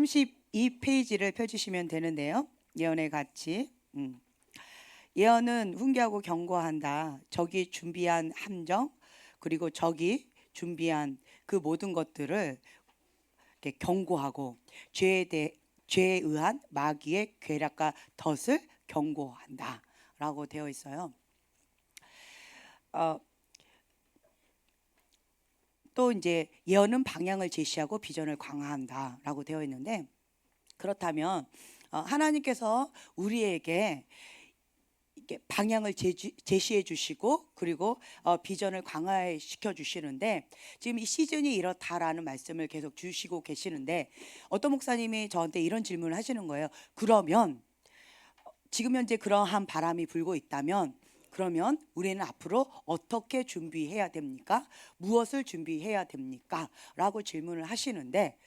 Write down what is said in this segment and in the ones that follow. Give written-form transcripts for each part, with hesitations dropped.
32페이지를 펴주시면 되는데요. 예언의 가치. 예언은 훈계하고 경고한다. 적이 준비한 함정, 그리고 적이 준비한 그 모든 것들을 이렇게 경고하고 죄에 의한 마귀의 괴락과 덫을 경고한다라고 되어 있어요. 또 이제 예언은 방향을 제시하고 비전을 강화한다라고 되어 있는데, 그렇다면 하나님께서 우리에게 이렇게 방향을 제시해 주시고 그리고 비전을 강화시켜 주시는데, 지금 이 시즌이 이렇다라는 말씀을 계속 주시고 계시는데, 어떤 목사님이 저한테 이런 질문을 하시는 거예요. 그러면 지금 현재 그러한 바람이 불고 있다면 그러면 우리는 앞으로 어떻게 준비해야 됩니까? 무엇을 준비해야 됩니까? 라고 질문을 하시는데,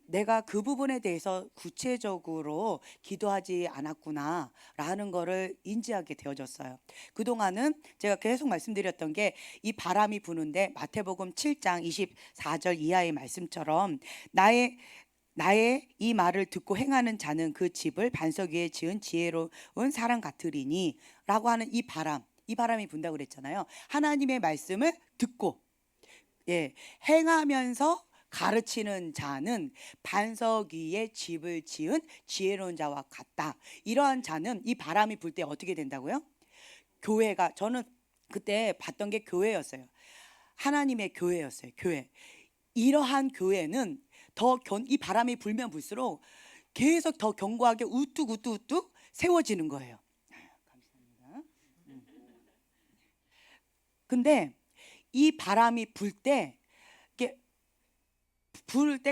내가 그 부분에 대해서 구체적으로 기도하지 않았구나 라는 거를 인지하게 되어졌어요. 그동안은 제가 계속 말씀드렸던 게, 이 바람이 부는데 마태복음 7장 24절 이하의 말씀처럼 나의 이 말을 듣고 행하는 자는 그 집을 반석 위에 지은 지혜로운 사람 같으리니 라고 하는 이 바람이 분다고 그랬잖아요. 하나님의 말씀을 듣고 행하면서 가르치는 자는 반석 위에 집을 지은 지혜로운 자와 같다. 이러한 자는 이 바람이 불 때 어떻게 된다고요? 교회가, 저는 그때 봤던 게 교회였어요. 하나님의 교회였어요. 교회. 이러한 교회는 이 바람이 불면 불수록 계속 더 견고하게 우뚝 세워지는 거예요. 감사합니다. 근데 이 바람이 불 때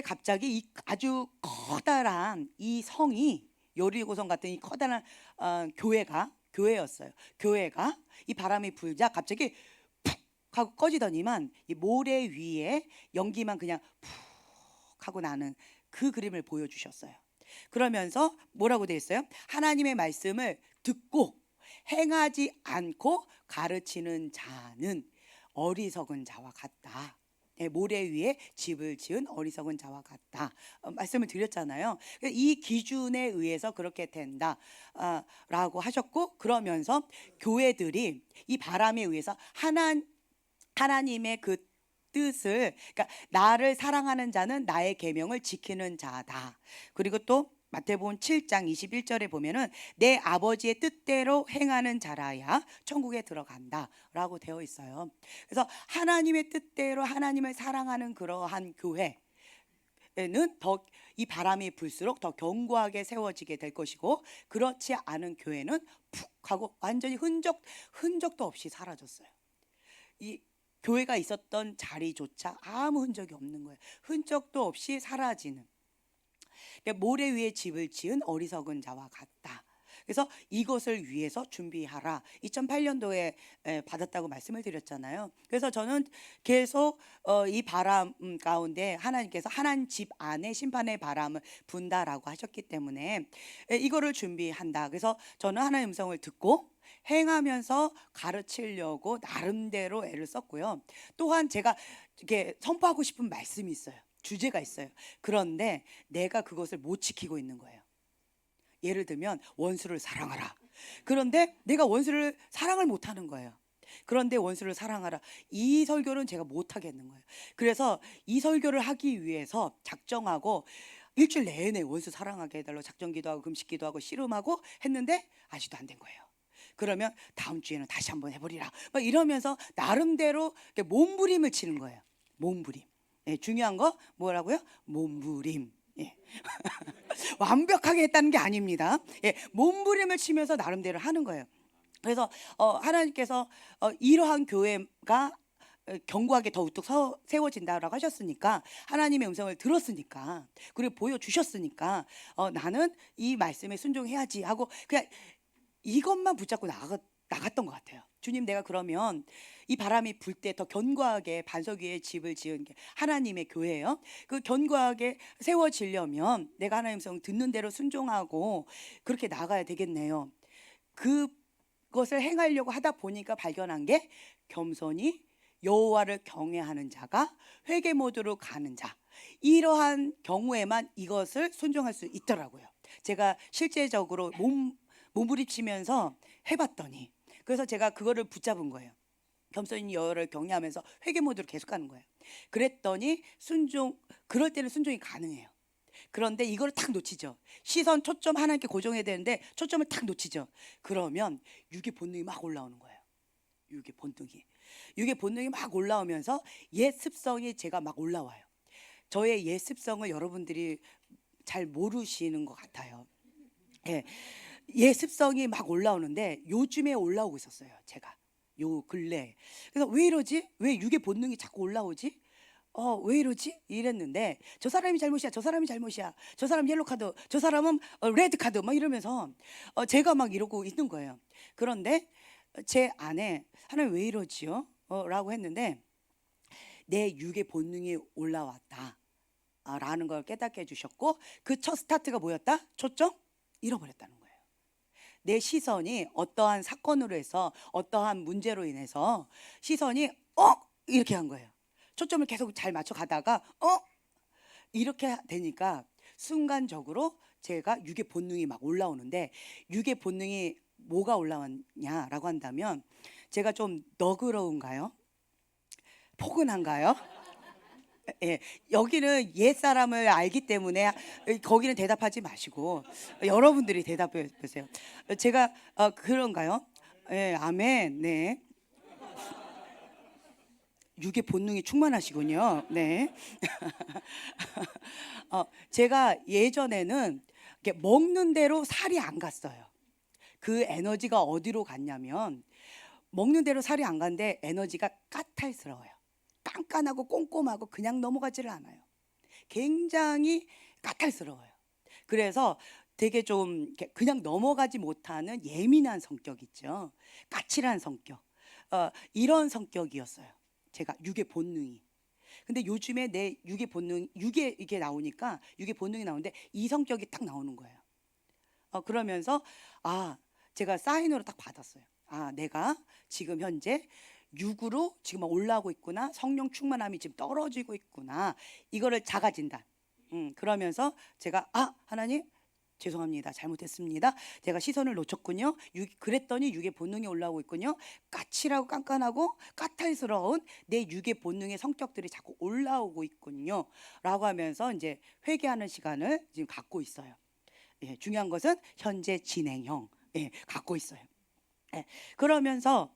갑자기 이 아주 커다란 이 성이, 여리고성 같은 이 커다란 교회였어요. 교회가 이 바람이 불자 갑자기 푹 하고 꺼지더니만 이 모래 위에 연기만 그냥 푹 하고 나는 그 그림을 보여주셨어요. 그러면서 뭐라고 되어 있어요? 하나님의 말씀을 듣고 행하지 않고 가르치는 자는 어리석은 자와 같다. 모래 위에 집을 지은 어리석은 자와 같다. 말씀을 드렸잖아요. 이 기준에 의해서 그렇게 된다 라고 하셨고, 그러면서 교회들이 이 바람에 의해서 하나님의 그 뜻을, 그러니까 나를 사랑하는 자는 나의 계명을 지키는 자다. 그리고 또 마태복음 7장 21절에 보면은 내 아버지의 뜻대로 행하는 자라야 천국에 들어간다 라고 되어 있어요. 그래서 하나님의 뜻대로 하나님을 사랑하는 그러한 교회는 더 이 바람이 불수록 더 견고하게 세워지게 될 것이고, 그렇지 않은 교회는 푹 하고 완전히 흔적도 없이 사라졌어요. 이 교회가 있었던 자리조차 아무 흔적이 없는 거예요. 흔적도 없이 사라지는, 모래 위에 집을 지은 어리석은 자와 같다. 그래서 이것을 위해서 준비하라. 2008년도에 받았다고 말씀을 드렸잖아요. 그래서 저는 계속 이 바람 가운데 하나님께서 하나님 집 안에 심판의 바람을 분다라고 하셨기 때문에 이거를 준비한다. 그래서 저는 하나님의 음성을 듣고 행하면서 가르치려고 나름대로 애를 썼고요. 또한 제가 이렇게 선포하고 싶은 말씀이 있어요. 주제가 있어요. 그런데 내가 그것을 못 지키고 있는 거예요. 예를 들면 원수를 사랑하라. 그런데 내가 원수를 사랑을 못 하는 거예요. 그런데 원수를 사랑하라, 이 설교는 제가 못 하겠는 거예요. 그래서 이 설교를 하기 위해서 작정하고 일주일 내내 원수 사랑하게 해달라고 작정기도 하고 금식기도 하고 씨름하고 했는데 아직도 안 된 거예요. 그러면 다음 주에는 다시 한번 해보리라 막 이러면서 나름대로 몸부림을 치는 거예요. 몸부림. 중요한 거 뭐라고요? 몸부림. 완벽하게 했다는 게 아닙니다. 몸부림을 치면서 나름대로 하는 거예요. 그래서 하나님께서 이러한 교회가 견고하게 더 우뚝 세워진다라고 하셨으니까, 하나님의 음성을 들었으니까, 그리고 보여주셨으니까 나는 이 말씀에 순종해야지 하고 그냥 이것만 붙잡고 나갔던 것 같아요. 주님, 내가 그러면 이 바람이 불 때 더 견고하게 반석 위에 집을 지은 게 하나님의 교회예요. 그 견고하게 세워지려면 내가 하나님의 음성 듣는 대로 순종하고 그렇게 나가야 되겠네요. 그것을 행하려고 하다 보니까 발견한 게, 겸손히 여호와를 경외하는 자가 회개 모드로 가는 자, 이러한 경우에만 이것을 순종할 수 있더라고요. 제가 실제적으로 몸부림치면서 해봤더니, 그래서 제가 그거를 붙잡은 거예요. 겸손히 여호와를 경외하면서 회개 모드로 계속 가는 거예요. 그랬더니 그럴 때는 순종이 가능해요. 그런데 이걸 탁 놓치죠. 시선 초점 하나님께 고정해야 되는데 초점을 탁 놓치죠. 그러면 육의 본능이 막 올라오는 거예요. 육의 본능이 막 올라오면서 옛 습성이 제가 막 올라와요. 저의 옛 습성을 여러분들이 잘 모르시는 것 같아요. 예, 옛 습성이 막 올라오는데 요즘에 올라오고 있었어요. 제가 요 근래. 그래서 왜 이러지? 왜 육의 본능이 자꾸 올라오지? 왜 이러지? 이랬는데 저 사람이 잘못이야. 저 사람이 잘못이야. 저 사람 옐로 카드. 저 사람은 레드 카드. 막 이러면서 제가 막 이러고 있는 거예요. 그런데 제 안에 하나님 왜 이러지요? 라고 했는데 내 육의 본능이 올라왔다. 라는 걸 깨닫게 해주셨고 그 첫 스타트가 뭐였다? 초점? 잃어버렸다는 거예요. 내 시선이 어떠한 사건으로 해서 어떠한 문제로 인해서 시선이 이렇게 한 거예요. 초점을 계속 잘 맞춰 가다가 이렇게 되니까 순간적으로 제가 육의 본능이 막 올라오는데 육의 본능이 뭐가 올라왔냐라고 한다면 제가 좀 너그러운가요? 포근한가요? 예, 여기는 옛 사람을 알기 때문에 거기는 대답하지 마시고 여러분들이 대답해 보세요. 제가 그런가요? 예, 아멘. 네. 육의 본능이 충만하시군요. 네. 제가 예전에는 이렇게 먹는 대로 살이 안 갔어요. 그 에너지가 어디로 갔냐면 먹는 대로 살이 안 간데 에너지가 까탈스러워요. 깐깐하고 꼼꼼하고 그냥 넘어가지를 않아요. 굉장히 까탈스러워요. 그래서 되게 좀 그냥 넘어가지 못하는 예민한 성격 있죠. 까칠한 성격. 이런 성격이었어요. 제가 육의 본능이. 근데 요즘에 내 육의 본능, 육의 이게 나오니까 육의 본능이 나오는데 이 성격이 딱 나오는 거예요. 그러면서 제가 사인으로 딱 받았어요. 내가 지금 현재 육으로 지금 올라오고 있구나. 성령 충만함이 지금 떨어지고 있구나. 이거를 자가진단. 그러면서 제가 하나님 죄송합니다. 잘못했습니다. 제가 시선을 놓쳤군요. 그랬더니 육의 본능이 올라오고 있군요. 까칠하고 깐깐하고 까탈스러운 내 육의 본능의 성격들이 자꾸 올라오고 있군요. 라고 하면서 이제 회개하는 시간을 지금 갖고 있어요. 예, 중요한 것은 현재 진행형 갖고 있어요. 그러면서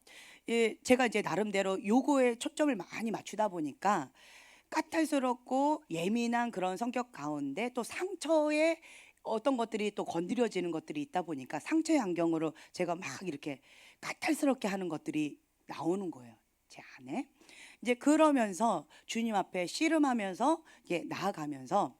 제가 이제 나름대로 요거에 초점을 많이 맞추다 보니까 까탈스럽고 예민한 그런 성격 가운데 또 상처에 어떤 것들이 또 건드려지는 것들이 있다 보니까 상처의 안경으로 제가 막 이렇게 까탈스럽게 하는 것들이 나오는 거예요. 제 안에. 이제 그러면서 주님 앞에 씨름하면서 나아가면서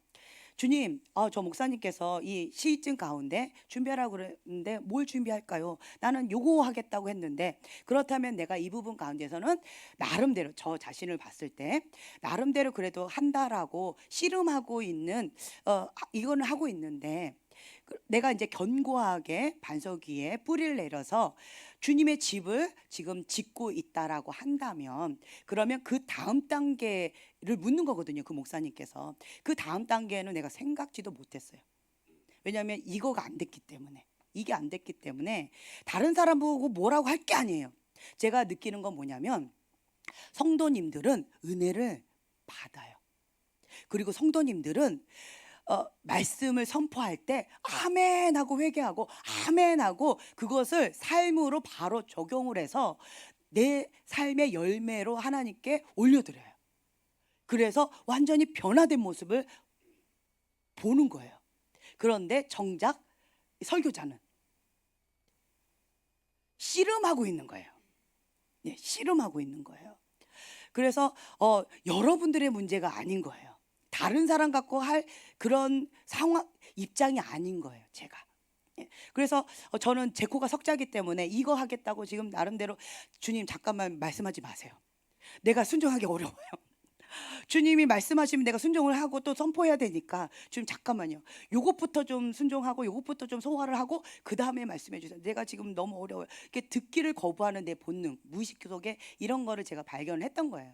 주님, 저 목사님께서 이 시즌 가운데 준비하라고 그랬는데 뭘 준비할까요? 나는 요거 하겠다고 했는데 그렇다면 내가 이 부분 가운데서는 나름대로 저 자신을 봤을 때 나름대로 그래도 한다라고 씨름하고 있는 이거는 하고 있는데 내가 이제 견고하게 반석 위에 뿌리를 내려서 주님의 집을 지금 짓고 있다라고 한다면 그러면 그 다음 단계를 묻는 거거든요. 그 목사님께서. 그 다음 단계는 내가 생각지도 못했어요. 왜냐하면 이거가 안 됐기 때문에. 이게 안 됐기 때문에 다른 사람 보고 뭐라고 할 게 아니에요. 제가 느끼는 건 뭐냐면 성도님들은 은혜를 받아요. 그리고 성도님들은 말씀을 선포할 때 아멘 하고 회개하고 아멘 하고 그것을 삶으로 바로 적용을 해서 내 삶의 열매로 하나님께 올려드려요. 그래서 완전히 변화된 모습을 보는 거예요. 그런데 정작 설교자는 씨름하고 있는 거예요. 예, 씨름하고 있는 거예요. 그래서 여러분들의 문제가 아닌 거예요. 다른 사람 갖고 할 그런 상황 입장이 아닌 거예요. 제가. 그래서 저는 제 코가 석자기 때문에 이거 하겠다고 지금 나름대로 주님 잠깐만 말씀하지 마세요. 내가 순종하기 어려워요. 주님이 말씀하시면 내가 순종을 하고 또 선포해야 되니까 주님 잠깐만요. 요것부터 좀 순종하고 요것부터 좀 소화를 하고 그 다음에 말씀해 주세요. 내가 지금 너무 어려워요. 이렇게 듣기를 거부하는 내 본능, 무의식 속에 이런 거를 제가 발견을 했던 거예요.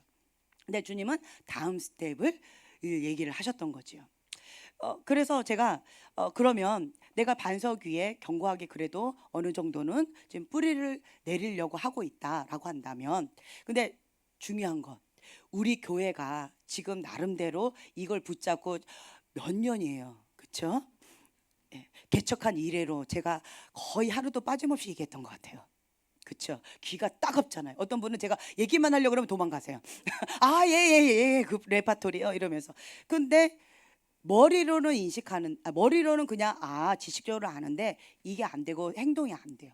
근데 주님은 다음 스텝을 얘기를 하셨던 거지요. 그래서 제가 그러면 내가 반석 위에 견고하게 그래도 어느 정도는 지금 뿌리를 내리려고 하고 있다라고 한다면, 근데 중요한 건 우리 교회가 지금 나름대로 이걸 붙잡고 몇 년이에요, 그렇죠? 예, 개척한 이래로 제가 거의 하루도 빠짐없이 얘기했던 것 같아요. 그쵸? 귀가 따갑잖아요. 어떤 분은 제가 얘기만 하려고 그러면 도망가세요. 아, 예, 예, 예, 그 레파토리요 이러면서. 근데 머리로는 인식하는, 머리로는 그냥 지식적으로 아는데 이게 안 되고 행동이 안 돼요.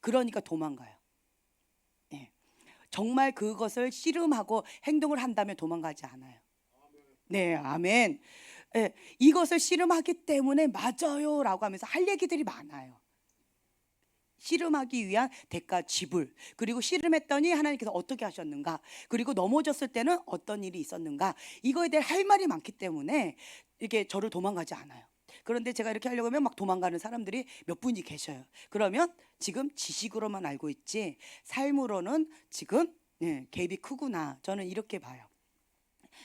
그러니까 도망가요. 예. 정말 그것을 씨름하고 행동을 한다면 도망가지 않아요. 네, 아멘. 예, 이것을 씨름하기 때문에 맞아요라고 하면서 할 얘기들이 많아요. 씨름하기 위한 대가 지불, 그리고 씨름했더니 하나님께서 어떻게 하셨는가, 그리고 넘어졌을 때는 어떤 일이 있었는가, 이거에 대해 할 말이 많기 때문에 이게 저를 도망가지 않아요. 그런데 제가 이렇게 하려고 하면 막 도망가는 사람들이 몇 분이 계셔요. 그러면 지금 지식으로만 알고 있지 삶으로는 지금 갭이 크구나, 저는 이렇게 봐요.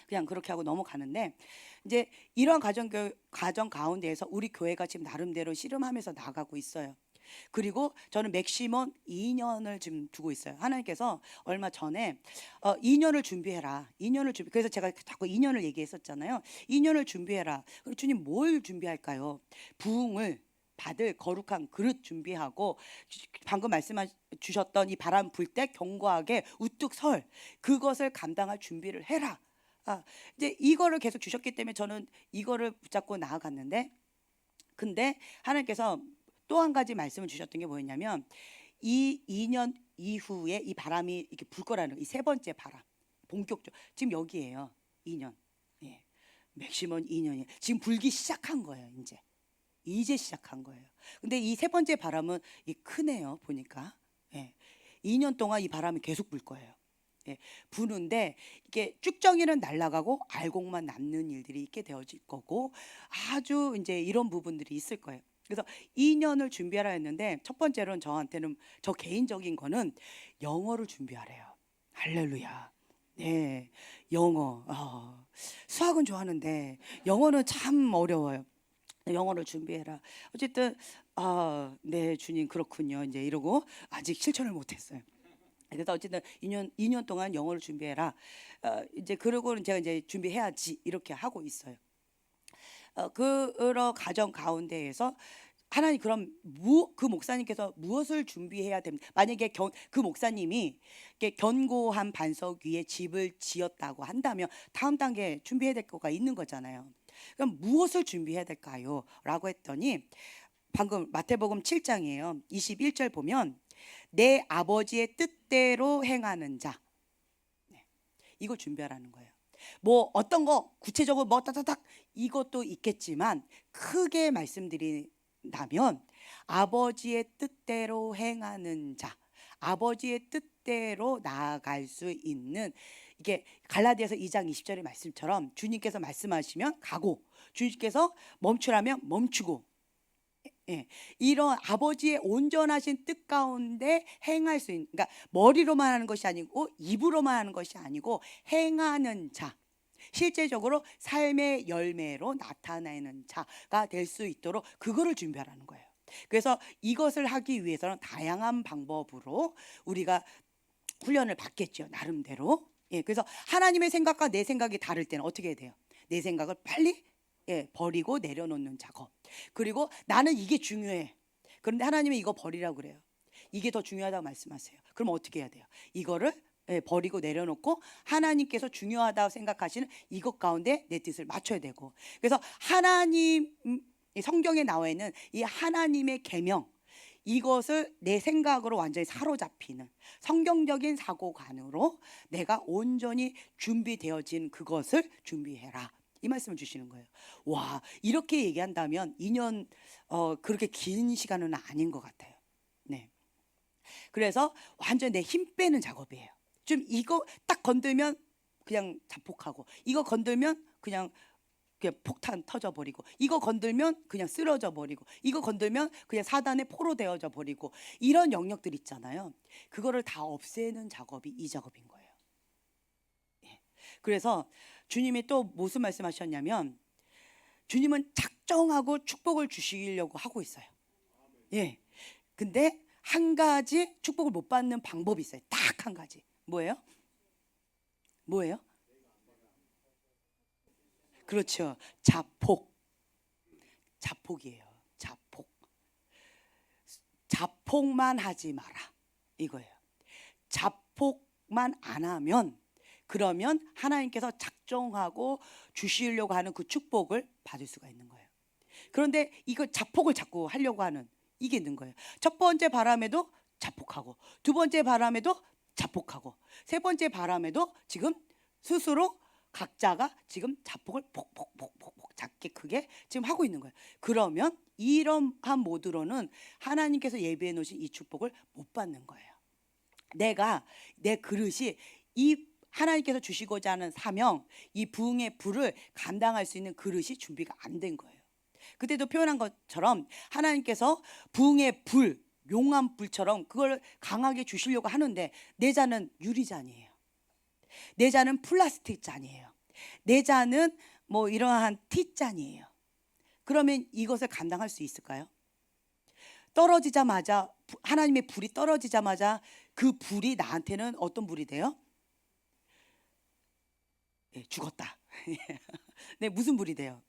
그냥 그렇게 하고 넘어가는데, 이제 이런 가정 가운데에서 우리 교회가 지금 나름대로 씨름하면서 나가고 있어요. 그리고 저는 맥시멈 2년을 지금 두고 있어요. 하나님께서 얼마 전에 2년을 준비해라. 2년을 준비. 그래서 제가 자꾸 2년을 얘기했었잖아요. 2년을 준비해라. 그럼 주님 뭘 준비할까요? 부흥을 받을 거룩한 그릇 준비하고, 방금 말씀해 주셨던 이 바람 불 때 견고하게 우뚝 설, 그것을 감당할 준비를 해라. 이제 이거를 계속 주셨기 때문에 저는 이거를 붙잡고 나아갔는데, 근데 하나님께서 또 한 가지 말씀을 주셨던 게 뭐였냐면, 이 2년 이후에 이 바람이 이렇게 불 거라는, 이 세 번째 바람, 본격적 지금 여기에요. 2년. 예. 맥시멈 2년이 지금 불기 시작한 거예요. 이제 시작한 거예요. 근데 이 세 번째 바람은 크네요, 보니까. 예. 2년 동안 이 바람이 계속 불 거예요. 예, 부는데 이게 쭉정이는 날아가고 알곡만 남는 일들이 있게 되어질 거고, 아주 이제 이런 부분들이 있을 거예요. 그래서 2년을 준비하라 했는데, 첫 번째로는 저한테는, 저 개인적인 거는 영어를 준비하래요. 할렐루야. 네, 영어. 수학은 좋아하는데 영어는 참 어려워요. 영어를 준비해라. 어쨌든 네 주님 그렇군요. 이제 이러고 아직 실천을 못했어요. 그래서 어쨌든 2년 동안 영어를 준비해라. 이제 그러고는 제가 이제 준비해야지 이렇게 하고 있어요. 그런 가정 가운데에서 하나님, 그럼 그 목사님께서 무엇을 준비해야 됩니까? 만약에 그 목사님이 이렇게 견고한 반석 위에 집을 지었다고 한다면 다음 단계 준비해야 될 거가 있는 거잖아요. 그럼 무엇을 준비해야 될까요? 라고 했더니, 방금 마태복음 7장이에요. 21절 보면 내 아버지의 뜻대로 행하는 자, 이걸 준비하라는 거예요. 뭐 어떤 거 구체적으로 뭐 따다닥 이것도 있겠지만, 크게 말씀드린다면 아버지의 뜻대로 행하는 자, 아버지의 뜻대로 나아갈 수 있는, 이게 갈라디아서 2장 20절의 말씀처럼 주님께서 말씀하시면 가고, 주님께서 멈추라면 멈추고, 예, 이런 아버지의 온전하신 뜻 가운데 행할 수 있는, 그러니까 머리로만 하는 것이 아니고 입으로만 하는 것이 아니고 행하는 자, 실제적으로 삶의 열매로 나타내는 자가 될 수 있도록 그거를 준비하라는 거예요. 그래서 이것을 하기 위해서는 다양한 방법으로 우리가 훈련을 받겠죠, 나름대로. 예, 그래서 하나님의 생각과 내 생각이 다를 때는 어떻게 해야 돼요? 내 생각을 빨리 버리고 내려놓는 작업. 그리고 나는 이게 중요해. 그런데 하나님은 이거 버리라고 그래요. 이게 더 중요하다고 말씀하세요. 그럼 어떻게 해야 돼요? 이거를 버리고 내려놓고 하나님께서 중요하다고 생각하시는 이것 가운데 내 뜻을 맞춰야 되고, 그래서 하나님, 성경에 나와 있는 이 하나님의 계명, 이것을 내 생각으로 완전히 사로잡히는 성경적인 사고관으로 내가 온전히 준비되어진 그것을 준비해라, 이 말씀을 주시는 거예요. 와, 이렇게 얘기한다면 2년 그렇게 긴 시간은 아닌 것 같아요. 네. 그래서 완전 내 힘 빼는 작업이에요. 좀 이거 딱 건들면 그냥 자폭하고, 이거 건들면 그냥 폭탄 터져버리고, 이거 건들면 그냥 쓰러져 버리고, 이거 건들면 그냥 사단의 포로 되어져 버리고, 이런 영역들 있잖아요. 그거를 다 없애는 작업이 이 작업인 거예요. 예. 그래서 주님이 또 무슨 말씀하셨냐면 주님은 작정하고 축복을 주시려고 하고 있어요. 예. 근데 한 가지 축복을 못 받는 방법이 있어요. 딱 한 가지. 뭐예요? 뭐예요? 그렇죠. 자폭. 자폭이에요. 자폭. 자폭만 하지 마라. 이거예요. 자폭만 안 하면 그러면 하나님께서 작정하고 주시려고 하는 그 축복을 받을 수가 있는 거예요. 그런데 이거 자폭을 자꾸 하려고 하는 이게 있는 거예요. 첫 번째 바람에도 자폭하고 두 번째 바람에도 자폭하고 세 번째 바람에도 지금 스스로 각자가 지금 자폭을 폭폭폭폭폭 작게 크게 지금 하고 있는 거예요. 그러면 이러한 모드로는 하나님께서 예비해 놓으신 이 축복을 못 받는 거예요. 내가 내 그릇이 이 하나님께서 주시고자 하는 사명, 이 부흥의 불을 감당할 수 있는 그릇이 준비가 안 된 거예요. 그때도 표현한 것처럼 하나님께서 부흥의 불, 용암 불처럼 그걸 강하게 주시려고 하는데 내 잔은 유리잔이에요. 내 잔은 플라스틱 잔이에요. 내 잔은 뭐 이러한 티잔이에요. 그러면 이것을 감당할 수 있을까요? 떨어지자마자 하나님의 불이 떨어지자마자 그 불이 나한테는 어떤 불이 돼요? 네, 죽었다. 네, 무슨 불이 돼요?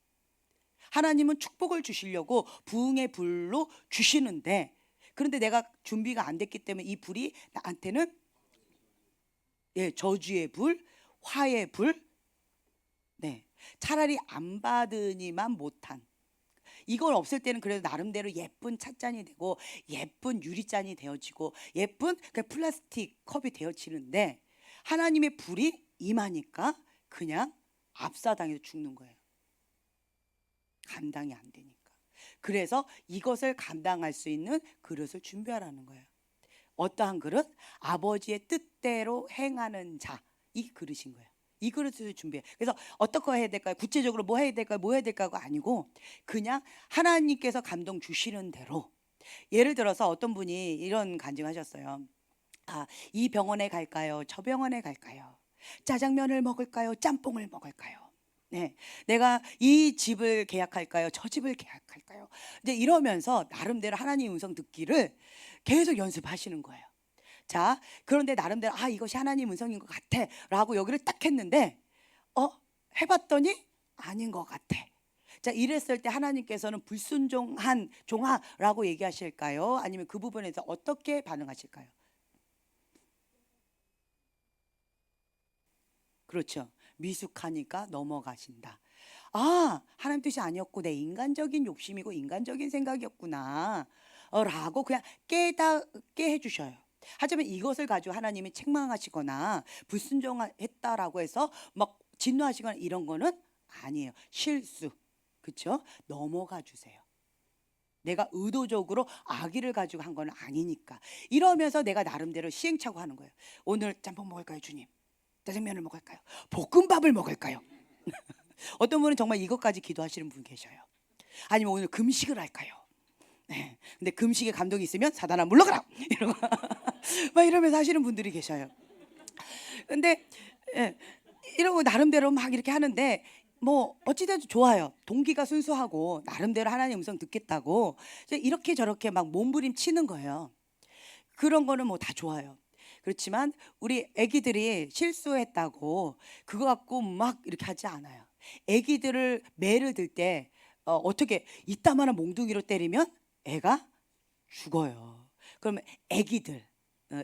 하나님은 축복을 주시려고 부흥의 불로 주시는데 그런데 내가 준비가 안 됐기 때문에 이 불이 나한테는 예, 저주의 불, 화의 불, 네, 차라리 안 받으니만 못한 이걸 없을 때는 그래도 나름대로 예쁜 찻잔이 되고 예쁜 유리잔이 되어지고 예쁜 플라스틱 컵이 되어지는데 하나님의 불이 임하니까 그냥 압사당해서 죽는 거예요. 감당이 안 되니까. 그래서 이것을 감당할 수 있는 그릇을 준비하라는 거예요. 어떠한 그릇? 아버지의 뜻대로 행하는 자. 이 그릇인 거예요. 이 그릇을 준비해. 그래서 어떻게 해야 될까요? 구체적으로 뭐 해야 될까요? 뭐 해야 될까가 아니고 그냥 하나님께서 감동 주시는 대로. 예를 들어서 어떤 분이 이런 간증하셨어요. 아, 이 병원에 갈까요? 저 병원에 갈까요? 짜장면을 먹을까요? 짬뽕을 먹을까요? 네, 내가 이 집을 계약할까요? 저 집을 계약할까요? 이제 이러면서 나름대로 하나님 음성 듣기를 계속 연습하시는 거예요. 자, 그런데 나름대로 아 이것이 하나님 음성인 것 같아라고 여기를 딱 했는데 해봤더니 아닌 것 같아. 자, 이랬을 때 하나님께서는 불순종한 종아라고 얘기하실까요? 아니면 그 부분에서 어떻게 반응하실까요? 그렇죠. 미숙하니까 넘어가신다. 아, 하나님 뜻이 아니었고 내 인간적인 욕심이고 인간적인 생각이었구나 라고 그냥 깨닫게 해주셔요. 하지만 이것을 가지고 하나님이 책망하시거나 불순종했다라고 해서 막 진노하시거나 이런 거는 아니에요. 실수. 그렇죠? 넘어가 주세요. 내가 의도적으로 악의를 가지고 한 건 아니니까. 이러면서 내가 나름대로 시행착오 하는 거예요. 오늘 짬뽕 먹을까요, 주님? 짜장면을 먹을까요? 볶음밥을 먹을까요? 어떤 분은 정말 이것까지 기도하시는 분 계셔요. 아니면 오늘 금식을 할까요? 네. 근데 금식에 감동이 있으면 사단아 물러가라! 이러고 막 이러면서 하시는 분들이 계셔요. 근데 예, 이러고 나름대로 막 이렇게 하는데 뭐 어찌돼도 좋아요. 동기가 순수하고 나름대로 하나님 음성 듣겠다고 이렇게 저렇게 막 몸부림치는 거예요. 그런 거는 뭐 다 좋아요. 그렇지만 우리 아기들이 실수했다고 그거 갖고 막 이렇게 하지 않아요. 아기들을 매를 들 때 어떻게 이따만한 몽둥이로 때리면 애가 죽어요. 그러면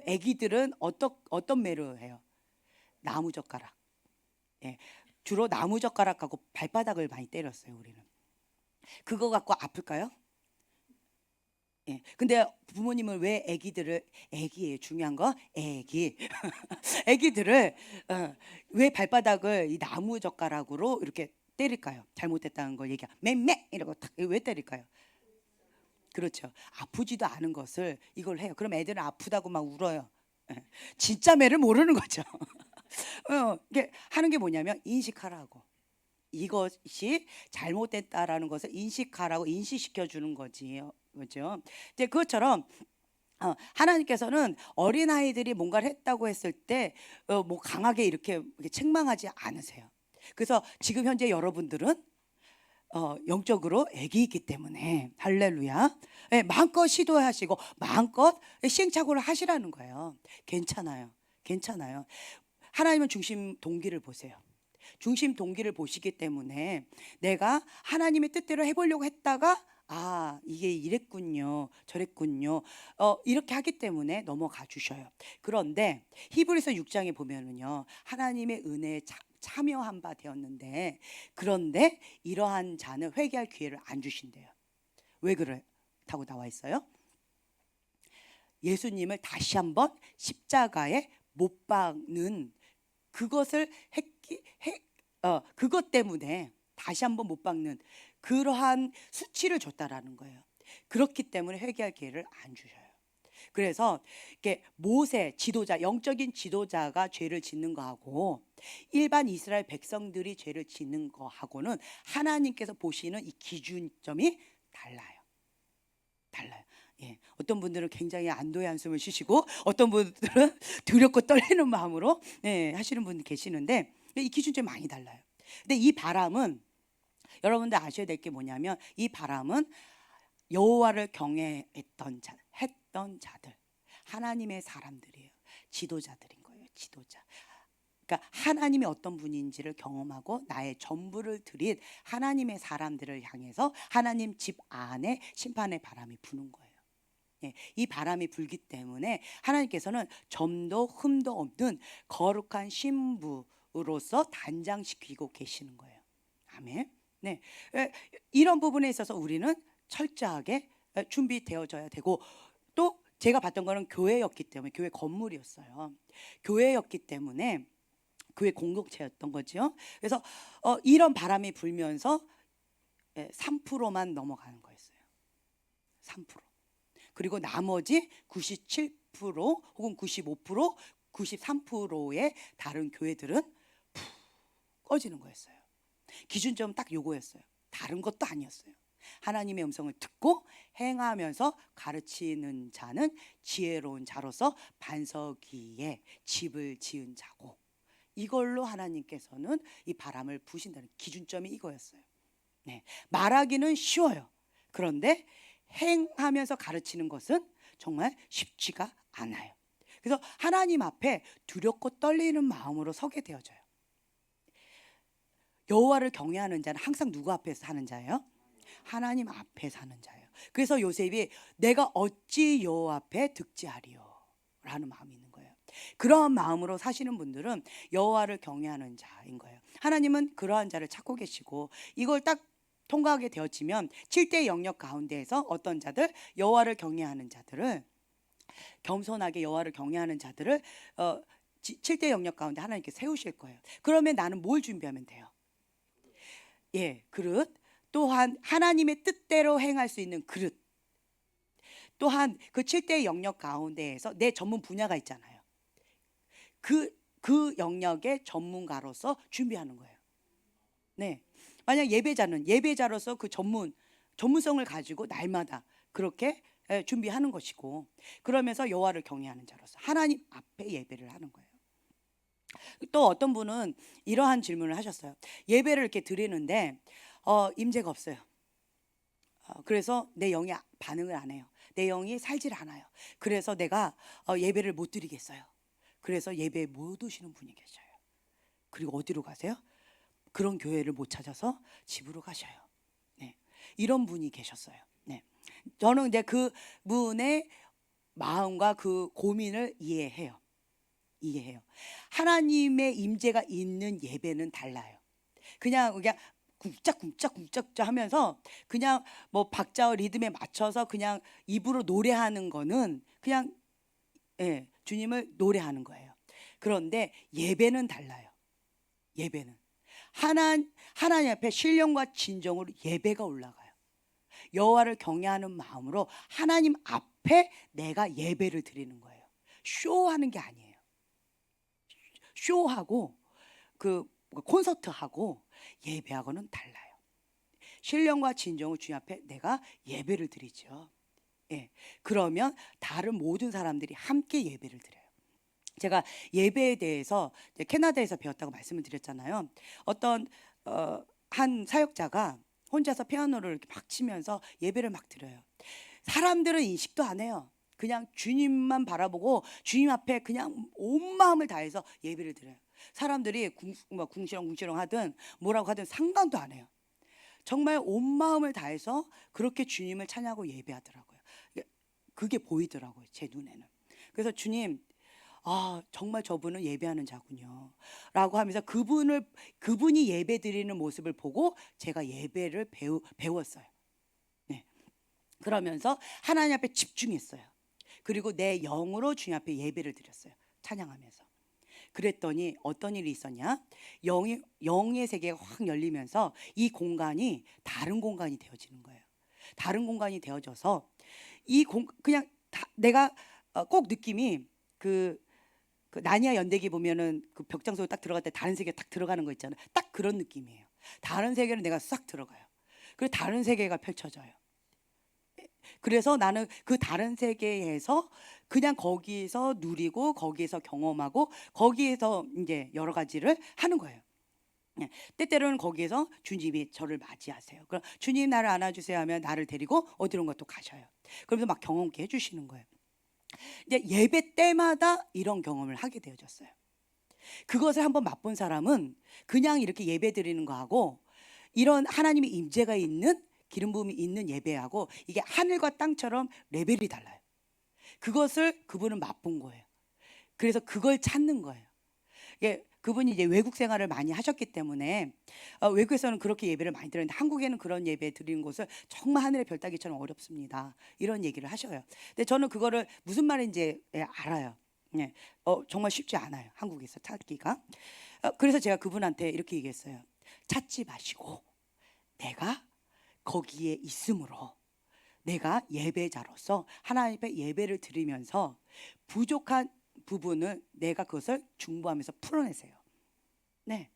아기들은 어떤 매를 해요? 나무젓가락. 예, 주로 나무젓가락 갖고 발바닥을 많이 때렸어요. 우리는 그거 갖고 아플까요? 예. 근데 부모님은 왜 애기예요. 중요한 거 애기. 애기들을 왜 발바닥을 이 나무 젓가락으로 이렇게 때릴까요? 잘못됐다는 걸 얘기하. 맹맹 이러고 왜 때릴까요? 그렇죠. 아프지도 않은 것을 이걸 해요. 그럼 애들은 아프다고 막 울어요. 예. 진짜 매를 모르는 거죠. 이게 하는 게 뭐냐면 인식하라고. 이것이 잘못됐다라는 것을 인식하라고 인식시켜 주는 거지. 그렇죠? 이제 그것처럼 하나님께서는 어린아이들이 뭔가를 했다고 했을 때 뭐 강하게 이렇게 책망하지 않으세요. 그래서 지금 현재 여러분들은 영적으로 애기이기 때문에 할렐루야. 예, 마음껏 시도하시고 마음껏 시행착오를 하시라는 거예요. 괜찮아요. 괜찮아요. 하나님은 중심 동기를 보세요. 중심 동기를 보시기 때문에 내가 하나님의 뜻대로 해보려고 했다가 이게 이랬군요, 저랬군요. 이렇게 하기 때문에 넘어가 주셔요. 그런데 히브리서 6장에 보면은요, 하나님의 은혜에 참여한 바 되었는데, 그런데 이러한 자는 회개할 기회를 안 주신대요. 왜 그렇다고 나와 있어요? 예수님을 다시 한번 십자가에 못 박는 그것을 그것 때문에 다시 한번 못 박는 그러한 수치를 줬다라는 거예요. 그렇기 때문에 회개할 기회를 안 주셔요. 그래서 이렇게 모세 지도자, 영적인 지도자가 죄를 짓는 거하고 일반 이스라엘 백성들이 죄를 짓는 거하고는 하나님께서 보시는 이 기준점이 달라요. 예, 어떤 분들은 굉장히 안도의 한숨을 쉬시고 어떤 분들은 두렵고 떨리는 마음으로 하시는 분들 계시는데 이 기준점이 많이 달라요. 근데 이 바람은 여러분들 아셔야 될 게 뭐냐면 이 바람은 여호와를 경외했던 했던 자들, 하나님의 사람들이에요. 지도자들인 거예요. 지도자. 그러니까 하나님이 어떤 분인지를 경험하고 나의 전부를 드린 하나님의 사람들을 향해서 하나님 집 안에 심판의 바람이 부는 거예요. 이 바람이 불기 때문에 하나님께서는 점도 흠도 없는 거룩한 신부로서 단장시키고 계시는 거예요. 아멘. 네, 이런 부분에 있어서 우리는 철저하게 준비되어져야 되고, 또 제가 봤던 거는 교회였기 때문에, 교회 건물이었어요. 교회였기 때문에 교회 공동체였던 거죠. 그래서 이런 바람이 불면서 3%만 넘어가는 거였어요. 3%. 그리고 나머지 97% 혹은 95%, 93%의 다른 교회들은 푹 꺼지는 거였어요. 기준점은 딱 요거였어요. 다른 것도 아니었어요. 하나님의 음성을 듣고 행하면서 가르치는 자는 지혜로운 자로서 반석 위에 집을 지은 자고, 이걸로 하나님께서는 이 바람을 부신다는 기준점이 이거였어요. 말하기는 쉬워요. 그런데 행하면서 가르치는 것은 정말 쉽지가 않아요. 그래서 하나님 앞에 두렵고 떨리는 마음으로 서게 되어져요. 여호와를 경외하는 자는 항상 누구 앞에 사는 자예요? 하나님 앞에 사는 자예요. 그래서 요셉이 내가 어찌 여호와 앞에 득지하리요 라는 마음이 있는 거예요. 그러한 마음으로 사시는 분들은 여호와를 경외하는 자인 거예요. 하나님은 그러한 자를 찾고 계시고, 이걸 딱 통과하게 되어지면 7대 영역 가운데에서 어떤 자들, 여호와를 경외하는 자들을, 겸손하게 여호와를 경외하는 자들을 7대 영역 가운데 하나님께 세우실 거예요. 그러면 나는 뭘 준비하면 돼요? 그릇. 또한 하나님의 뜻대로 행할 수 있는 그릇. 또한 그 7대 영역 가운데에서 내 전문 분야가 있잖아요. 그 영역의 전문가로서 준비하는 거예요. 만약 예배자로서 그 전문성을 가지고 날마다 그렇게 준비하는 것이고, 그러면서 여호와를 경외하는 자로서 하나님 앞에 예배를 하는 거예요. 또 어떤 분은 이러한 질문을 하셨어요. 예배를 이렇게 드리는데 임재가 없어요. 그래서 내 영이 반응을 안 해요. 내 영이 살질 않아요. 그래서 내가 예배를 못 드리겠어요. 그래서 예배에 못 오시는 분이 계셔요. 그리고 어디로 가세요? 그런 교회를 못 찾아서 집으로 가셔요. 이런 분이 계셨어요. 저는 근데 그 분의 마음과 그 고민을 이해해요. 하나님의 임재가 있는 예배는 달라요. 그냥 쿵짝쿵짝 하면서 그냥 뭐 박자와 리듬에 맞춰서 그냥 입으로 노래하는 거는 그냥 주님을 노래하는 거예요. 그런데 예배는 달라요. 예배는 하나님 앞에 신령과 진정으로 예배가 올라가요. 여호와를 경외하는 마음으로 하나님 앞에 내가 예배를 드리는 거예요. 쇼하는 게 아니에요. 쇼하고 그 콘서트하고 예배하고는 달라요. 신령과 진정을 주님 앞에 내가 예배를 드리죠. 그러면 다른 모든 사람들이 함께 예배를 드려요. 제가 예배에 대해서 이제 캐나다에서 배웠다고 말씀을 드렸잖아요. 어떤 한 사역자가 혼자서 피아노를 이렇게 막 치면서 예배를 막 드려요. 사람들은 인식도 안 해요. 그냥 주님만 바라보고 주님 앞에 그냥 온 마음을 다해서 예배를 드려요. 사람들이 궁시렁궁시렁 하든 뭐라고 하든 상관도 안 해요. 정말 온 마음을 다해서 그렇게 주님을 찬양하고 예배하더라고요. 그게 보이더라고요, 제 눈에는. 그래서 주님, 정말 저분은 예배하는 자군요. 라고 하면서 그분이 예배 드리는 모습을 보고 제가 예배를 배웠어요. 네. 그러면서 하나님 앞에 집중했어요. 그리고 내 영으로 주님 앞에 예배를 드렸어요. 찬양하면서. 그랬더니 어떤 일이 있었냐? 영의 세계가 확 열리면서 이 공간이 다른 공간이 되어지는 거예요. 다른 공간이 되어져서 그냥 내가 꼭 느낌이 그 나니아 연대기 보면은 그 벽장 속에 딱 들어갈 때 다른 세계 딱 들어가는 거 있잖아요. 딱 그런 느낌이에요. 다른 세계로 내가 싹 들어가요. 그리고 다른 세계가 펼쳐져요. 그래서 나는 그 다른 세계에서 그냥 거기서 누리고 거기에서 경험하고 거기에서 이제 여러 가지를 하는 거예요. 때때로는 거기에서 주님이 저를 맞이하세요. 그럼 주님 나를 안아주세요 하면 나를 데리고 어디론가 또 가셔요. 그러면서 막 경험케 해주시는 거예요. 이제 예배 때마다 이런 경험을 하게 되어졌어요. 그것을 한번 맛본 사람은 그냥 이렇게 예배 드리는 거하고 이런 하나님의 임재가 있는 기름 부음이 있는 예배하고 이게 하늘과 땅처럼 레벨이 달라요. 그것을 그분은 맛본 거예요. 그래서 그걸 찾는 거예요. 이게 그분이 이제 외국 생활을 많이 하셨기 때문에 외국에서는 그렇게 예배를 많이 드렸는데 한국에는 그런 예배 드리는 곳을 정말 하늘의 별 따기처럼 어렵습니다. 이런 얘기를 하셔요. 근데 저는 그거를 무슨 말인지 알아요. 네. 정말 쉽지 않아요. 한국에서 찾기가. 그래서 제가 그분한테 이렇게 얘기했어요. 찾지 마시고 내가 거기에 있음으로 내가 예배자로서 하나님 앞에 예배를 드리면서 부족한 부분을 내가 그것을 중보하면서 풀어내세요. 네.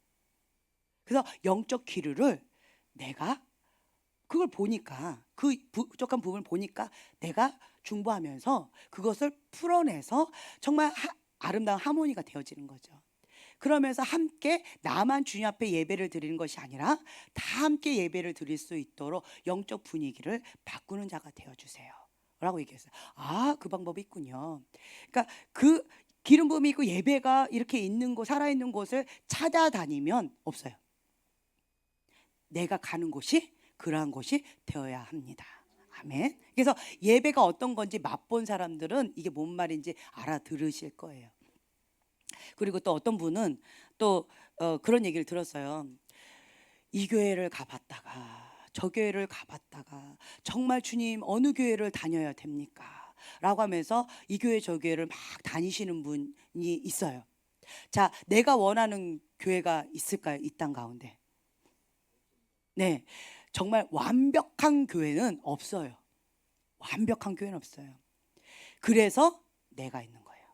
그래서 영적 기류를 내가 그걸 보니까 그 부족한 부분을 보니까 내가 중보하면서 그것을 풀어내서 정말 아름다운 하모니가 되어지는 거죠. 그러면서 함께 나만 주님 앞에 예배를 드리는 것이 아니라 다 함께 예배를 드릴 수 있도록 영적 분위기를 바꾸는 자가 되어주세요 라고 얘기했어요. 그 방법이 있군요. 그러니까 그 기름 부음이 있고 예배가 이렇게 있는 곳, 살아있는 곳을 찾아다니면 없어요. 내가 가는 곳이 그러한 곳이 되어야 합니다. 아멘. 그래서 예배가 어떤 건지 맛본 사람들은 이게 뭔 말인지 알아들으실 거예요. 그리고 또 어떤 분은 또 그런 얘기를 들었어요. 이 교회를 가봤다가 저 교회를 가봤다가 정말 주님 어느 교회를 다녀야 됩니까? 라고 하면서 이 교회 저 교회를 막 다니시는 분이 있어요. 자, 내가 원하는 교회가 있을까요? 이 땅 가운데. 네, 정말 완벽한 교회는 없어요. 완벽한 교회는 없어요. 그래서 내가 있는 거예요.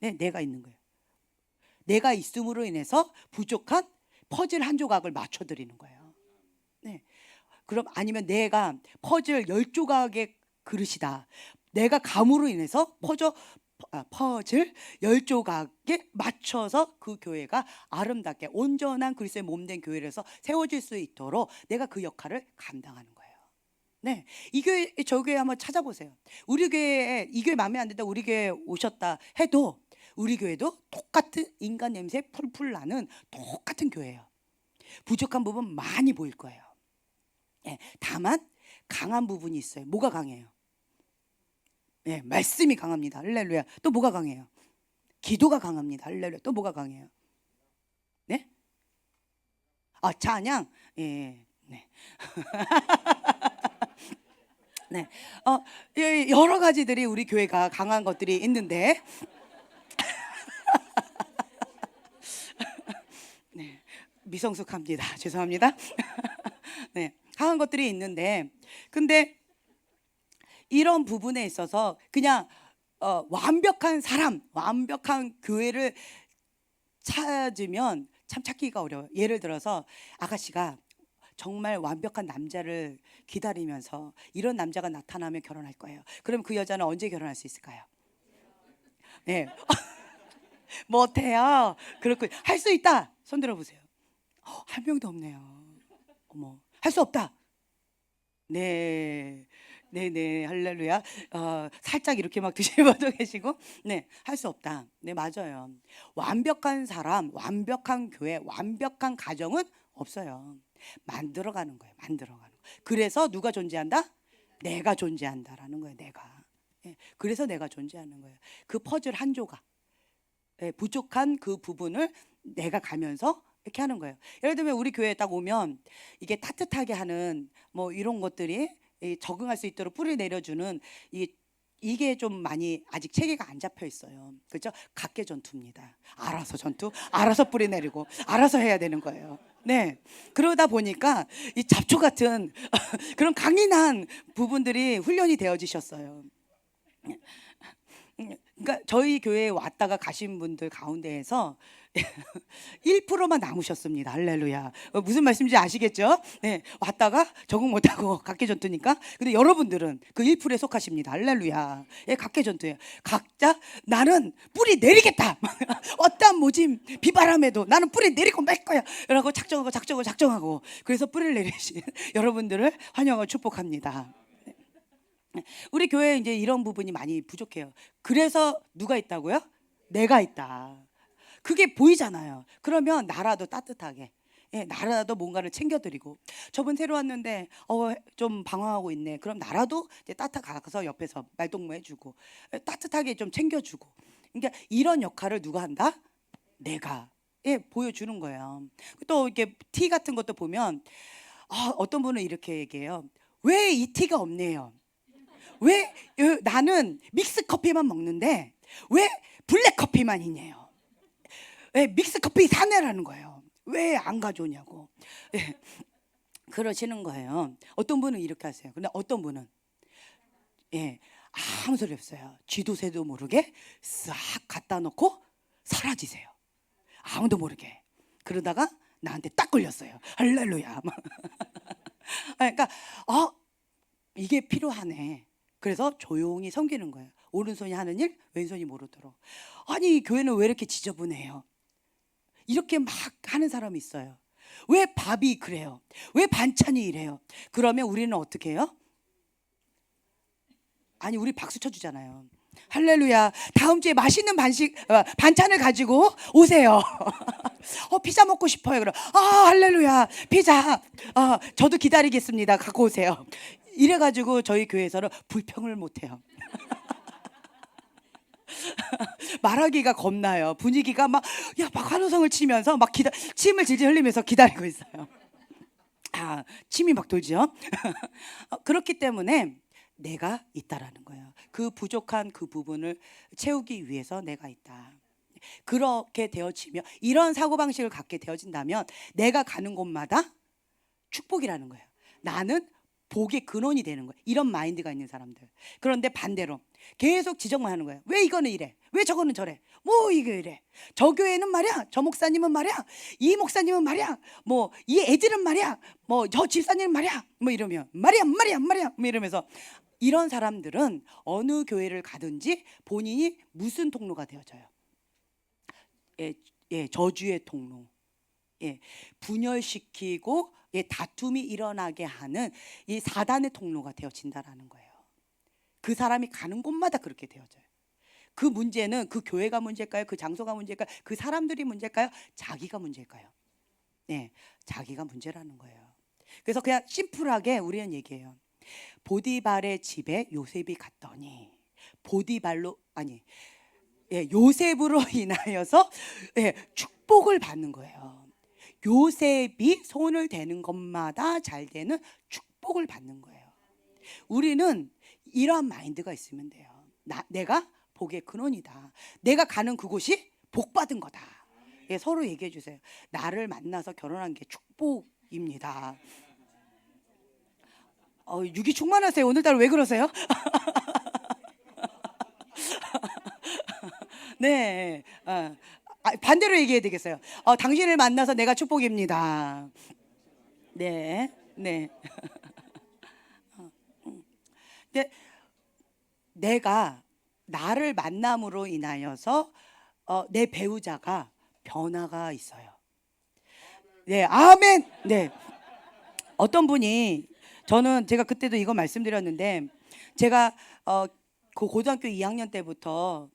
네, 내가 있는 거예요. 내가 있음으로 인해서 부족한 퍼즐 한 조각을 맞춰드리는 거예요. 네. 그럼 아니면 내가 퍼즐 10조각의 그릇이다. 내가 감으로 인해서 퍼즐 10조각에 맞춰서 그 교회가 아름답게 온전한 그리스도의 몸된 교회에서 세워질 수 있도록 내가 그 역할을 감당하는 거예요. 네, 이 교회 저 교회 한번 찾아보세요. 우리 교회에 이 교회 마음에 안 든다 우리 교회에 오셨다 해도 우리 교회도 똑같은 인간 냄새 풀풀 나는 똑같은 교회예요. 부족한 부분 많이 보일 거예요. 네, 다만 강한 부분이 있어요. 뭐가 강해요? 네, 말씀이 강합니다. 할렐루야. 또 뭐가 강해요? 기도가 강합니다. 할렐루야. 또 뭐가 강해요? 네? 찬양. 예. 네. 네. 여러 가지들이 우리 교회가 강한 것들이 있는데 네. 미성숙합니다. 죄송합니다. 네. 강한 것들이 있는데 근데 이런 부분에 있어서 그냥 완벽한 사람, 완벽한 교회를 찾으면 참 찾기가 어려워요. 예를 들어서 아가씨가 정말 완벽한 남자를 기다리면서 이런 남자가 나타나면 결혼할 거예요. 그럼 그 여자는 언제 결혼할 수 있을까요? 네. 못해요. 그렇고 할 수 있다. 손 들어보세요. 한 명도 없네요. 어머, 할 수 없다. 네, 네네, 할렐루야. 살짝 이렇게 막 드시는 분도 계시고, 네, 할 수 없다. 네, 맞아요. 완벽한 사람, 완벽한 교회, 완벽한 가정은 없어요. 만들어가는 거예요. 만들어가는 거. 그래서 누가 존재한다? 내가 존재한다라는 거예요. 내가. 예, 그래서 내가 존재하는 거예요. 그 퍼즐 한 조각, 예, 부족한 그 부분을 내가 가면서 이렇게 하는 거예요. 예를 들면 우리 교회에 딱 오면 이게 따뜻하게 하는 뭐 이런 것들이 적응할 수 있도록 뿌리 내려주는 이게 좀 많이 아직 체계가 안 잡혀 있어요. 그렇죠? 각계 전투입니다. 알아서 전투, 알아서 뿌리 내리고, 알아서 해야 되는 거예요. 네. 그러다 보니까 이 잡초 같은 그런 강인한 부분들이 훈련이 되어지셨어요. 그러니까 저희 교회에 왔다가 가신 분들 가운데에서 1%만 남으셨습니다. 할렐루야. 무슨 말씀인지 아시겠죠? 네, 왔다가 적응 못하고 각계 전투니까. 근데 여러분들은 그 1%에 속하십니다. 할렐루야. 예, 각계 전투예요. 각자 나는 뿌리 내리겠다. 어떠한 모짐 비바람에도 나는 뿌리 내리고 말 거야. 라고 작정하고 그래서 뿌리를 내리신 여러분들을 환영하고 축복합니다. 우리 교회에 이제 이런 부분이 많이 부족해요. 그래서 누가 있다고요? 내가 있다. 그게 보이잖아요. 그러면 나라도 따뜻하게, 예, 나라도 뭔가를 챙겨드리고, 저분 새로 왔는데 좀 방황하고 있네. 그럼 나라도 이제 따뜻하게 가서 옆에서 말동무 해주고, 따뜻하게 좀 챙겨주고. 그러니까 이런 역할을 누가 한다? 내가. 예, 보여주는 거예요. 또 이렇게 티 같은 것도 보면 어떤 분은 이렇게 얘기해요. 왜 이 티가 없네요. 왜 나는 믹스 커피만 먹는데 왜 블랙 커피만 있네요. 왜 믹스 커피 사내라는 거예요. 왜 안 가져오냐고. 예, 그러시는 거예요. 어떤 분은 이렇게 하세요. 근데 어떤 분은 예, 아무 소리 없어요. 쥐도 새도 모르게 싹 갖다 놓고 사라지세요. 아무도 모르게. 그러다가 나한테 딱 걸렸어요. 할렐루야. 그러니까 이게 필요하네. 그래서 조용히 섬기는 거예요. 오른손이 하는 일, 왼손이 모르도록. 아니, 교회는 왜 이렇게 지저분해요? 이렇게 막 하는 사람이 있어요. 왜 밥이 그래요? 왜 반찬이 이래요? 그러면 우리는 어떻게 해요? 아니, 우리 박수 쳐주잖아요. 할렐루야. 다음 주에 맛있는 반찬을 가지고 오세요. 피자 먹고 싶어요. 그럼 할렐루야. 피자. 저도 기다리겠습니다. 갖고 오세요. 이래가지고 저희 교회에서는 불평을 못해요. 말하기가 겁나요. 분위기가 막 환호성을 치면서 막 침을 질질 흘리면서 기다리고 있어요. 침이 막 돌죠. 그렇기 때문에 내가 있다라는 거예요. 그 부족한 그 부분을 채우기 위해서 내가 있다. 그렇게 되어지며 이런 사고방식을 갖게 되어진다면 내가 가는 곳마다 축복이라는 거예요. 나는 복의 근원이 되는 거예요. 이런 마인드가 있는 사람들. 그런데 반대로 계속 지적만 하는 거예요. 왜 이거는 이래? 왜 저거는 저래? 뭐 이게 이래? 저 교회는 말이야. 저 목사님은 말이야. 이 목사님은 말이야. 뭐 이 애들은 말이야. 뭐 저 집사님은 말이야. 뭐 이러면 말이야 뭐 이러면서 이런 사람들은 어느 교회를 가든지 본인이 무슨 통로가 되어져요? 저주의 통로. 분열시키고 다툼이 일어나게 하는 이 사단의 통로가 되어진다라는 거예요. 그 사람이 가는 곳마다 그렇게 되어져요. 그 문제는 그 교회가 문제일까요? 그 장소가 문제일까요? 그 사람들이 문제일까요? 자기가 문제일까요? 네, 자기가 문제라는 거예요. 그래서 그냥 심플하게 우리는 얘기해요. 보디발의 집에 요셉이 갔더니 요셉으로 인하여서 축복을 받는 거예요. 요셉이 손을 대는 것마다 잘 되는 축복을 받는 거예요. 우리는 이러한 마인드가 있으면 돼요. 내가 복의 근원이다. 내가 가는 그곳이 복 받은 거다. 서로 얘기해 주세요. 나를 만나서 결혼한 게 축복입니다. 유기충만하세요. 오늘따라 왜 그러세요? 네. 반대로 얘기해야 되겠어요. 당신을 만나서 내가 축복입니다. 네, 네. 근데 내가 나를 만남으로 인하여서 내 배우자가 변화가 있어요. 네, 아멘. 네, 어떤 분이 제가 그때도 이거 말씀드렸는데 제가 그 고등학교 2학년 때부터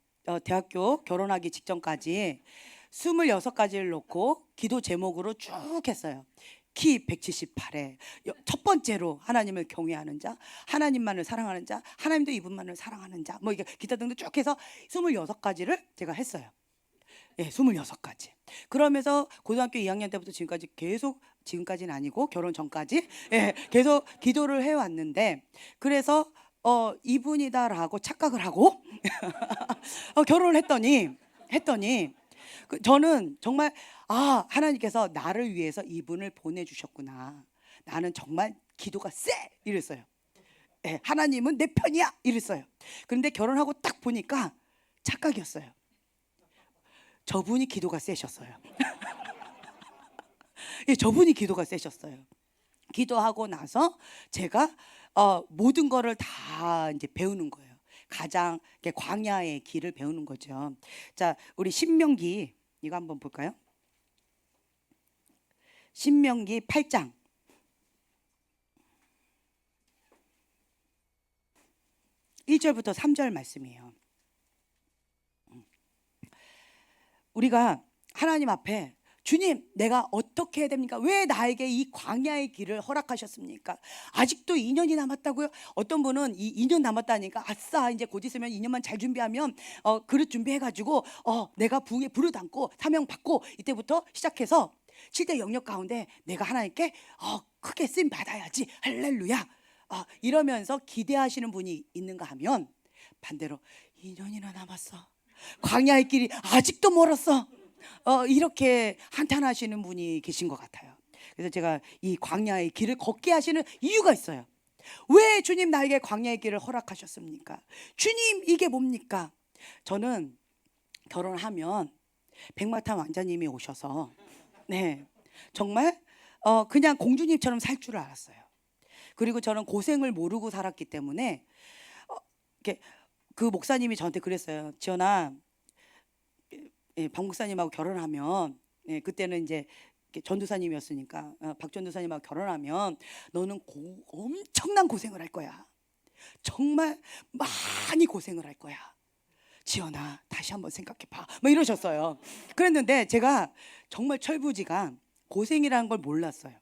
대학교 결혼하기 직전까지 26가지를 놓고 기도 제목으로 쭉 했어요. 키 178에 첫 번째로 하나님을 경외하는 자, 하나님만을 사랑하는 자, 하나님도 이분만을 사랑하는 자, 뭐 이게 기타 등등 쭉 해서 26가지를 제가 했어요. 예, 26가지. 그러면서 고등학교 2학년 때부터 지금까지 계속, 지금까지는 아니고 결혼 전까지, 예, 계속 기도를 해왔는데, 그래서 이분이다라고 착각을 하고 결혼을 했더니 저는 정말 하나님께서 나를 위해서 이분을 보내주셨구나. 나는 정말 기도가 세 이랬어요. 예, 하나님은 내 편이야 이랬어요. 그런데 결혼하고 딱 보니까 착각이었어요. 저분이 기도가 세셨어요. 예, 저분이 기도가 세셨어요. 기도하고 나서 제가 모든 거를 다 이제 배우는 거예요. 가장 광야의 길을 배우는 거죠. 자, 우리 신명기 이거 한번 볼까요? 신명기 8장 1절부터 3절 말씀이에요. 우리가 하나님 앞에 주님, 내가 어떻게 해야 됩니까? 왜 나에게 이 광야의 길을 허락하셨습니까? 아직도 2년이 남았다고요? 어떤 분은 이 2년 남았다니까 아싸 이제 곧 있으면 2년만 잘 준비하면 그릇 준비해가지고 내가 부흥에 불을 담고 사명 받고 이때부터 시작해서 7대 영역 가운데 내가 하나님께 크게 쓰임 받아야지 할렐루야 이러면서 기대하시는 분이 있는가 하면 반대로 2년이나 남았어. 광야의 길이 아직도 멀었어. 이렇게 한탄하시는 분이 계신 것 같아요. 그래서 제가 이 광야의 길을 걷게 하시는 이유가 있어요. 왜 주님 나에게 광야의 길을 허락하셨습니까? 주님 이게 뭡니까? 저는 결혼하면 백마탄 왕자님이 오셔서 네 정말 그냥 공주님처럼 살 줄 알았어요. 그리고 저는 고생을 모르고 살았기 때문에 이렇게 그 목사님이 저한테 그랬어요. 지연아, 박 목사님하고 결혼하면 그때는 이제 전도사님이었으니까 박 전도사님하고 결혼하면 너는 엄청난 고생을 할 거야. 정말 많이 고생을 할 거야. 지연아, 다시 한번 생각해봐. 뭐 이러셨어요. 그랬는데 제가 정말 철부지가 고생이라는 걸 몰랐어요.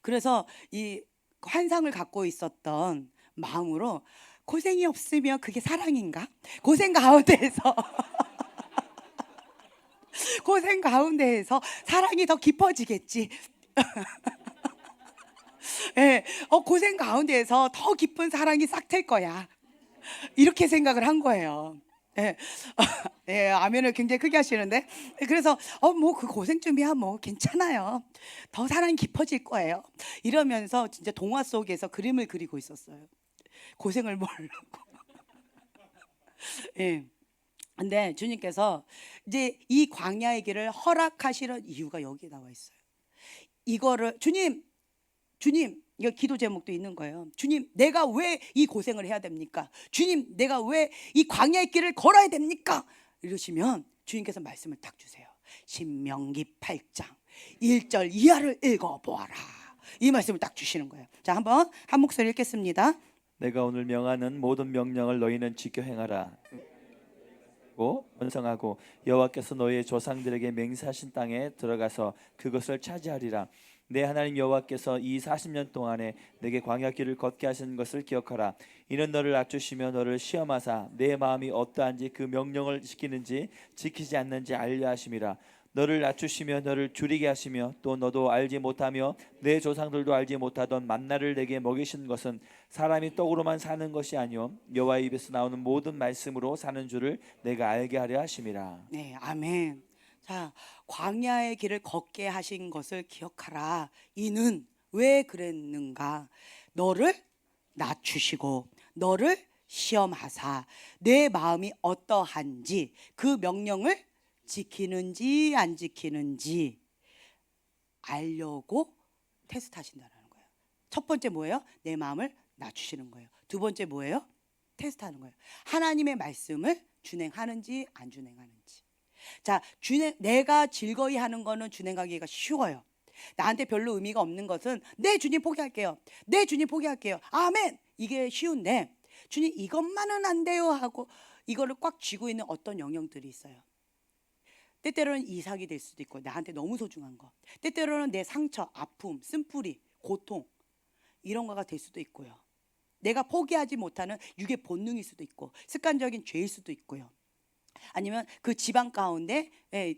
그래서 이 환상을 갖고 있었던 마음으로 고생이 없으면 그게 사랑인가? 고생 가운데에서 고생 가운데에서 사랑이 더 깊어지겠지. 예, 고생 가운데에서 더 깊은 사랑이 싹틀 거야. 이렇게 생각을 한 거예요. 예, 예, 아멘을 굉장히 크게 하시는데 그래서 뭐 그 고생 준비야 뭐 괜찮아요. 더 사랑이 깊어질 거예요. 이러면서 진짜 동화 속에서 그림을 그리고 있었어요. 고생을 모르고. 예. 근데 주님께서 이제 이 광야의 길을 허락하시는 이유가 여기 나와 있어요. 이거를 주님 이거 기도 제목도 있는 거예요. 주님, 내가 왜 이 고생을 해야 됩니까? 주님, 내가 왜 이 광야의 길을 걸어야 됩니까? 이러시면 주님께서 말씀을 딱 주세요. 신명기 8장 1절 이하를 읽어보아라. 이 말씀을 딱 주시는 거예요. 자, 한번 한 목소리 읽겠습니다. 내가 오늘 명하는 모든 명령을 너희는 지켜 행하라. 번성하고 여호와께서 너희의 조상들에게 맹세하신 땅에 들어가서 그것을 차지하리라. 내 하나님 여호와께서 이 40년 동안에 내게 광야길을 걷게 하신 것을 기억하라. 이는 너를 낮추시며 너를 시험하사 내 마음이 어떠한지 그 명령을 지키는지 지키지 않는지 알려 하심이라. 너를 낮추시며 너를 줄이게 하시며 또 너도 알지 못하며 내 조상들도 알지 못하던 만나를 내게 먹이신 것은 사람이 떡으로만 사는 것이 아니요 여호와의 입에서 나오는 모든 말씀으로 사는 줄을 내가 알게 하려 하심이라. 네, 아멘. 자, 광야의 길을 걷게 하신 것을 기억하라. 이는 왜 그랬는가? 너를 낮추시고 너를 시험하사 내 마음이 어떠한지 그 명령을 지키는지 안 지키는지 알려고 테스트하신다는 거예요. 첫 번째 뭐예요? 내 마음을 낮추시는 거예요. 두 번째 뭐예요? 테스트하는 거예요. 하나님의 말씀을 준행하는지 안 준행하는지. 자, 내가 즐거이 하는 거는 준행하기가 쉬워요. 나한테 별로 의미가 없는 것은 네 주님 포기할게요. 네 주님 포기할게요. 아멘. 이게 쉬운데 주님 이것만은 안 돼요 하고 이거를 꽉 쥐고 있는 어떤 영역들이 있어요. 때때로는 이삭이 될 수도 있고 나한테 너무 소중한 거. 때때로는 내 상처, 아픔, 쓴뿌리, 고통 이런 거가 될 수도 있고요. 내가 포기하지 못하는 육의 본능일 수도 있고 습관적인 죄일 수도 있고요. 아니면 그 집안 가운데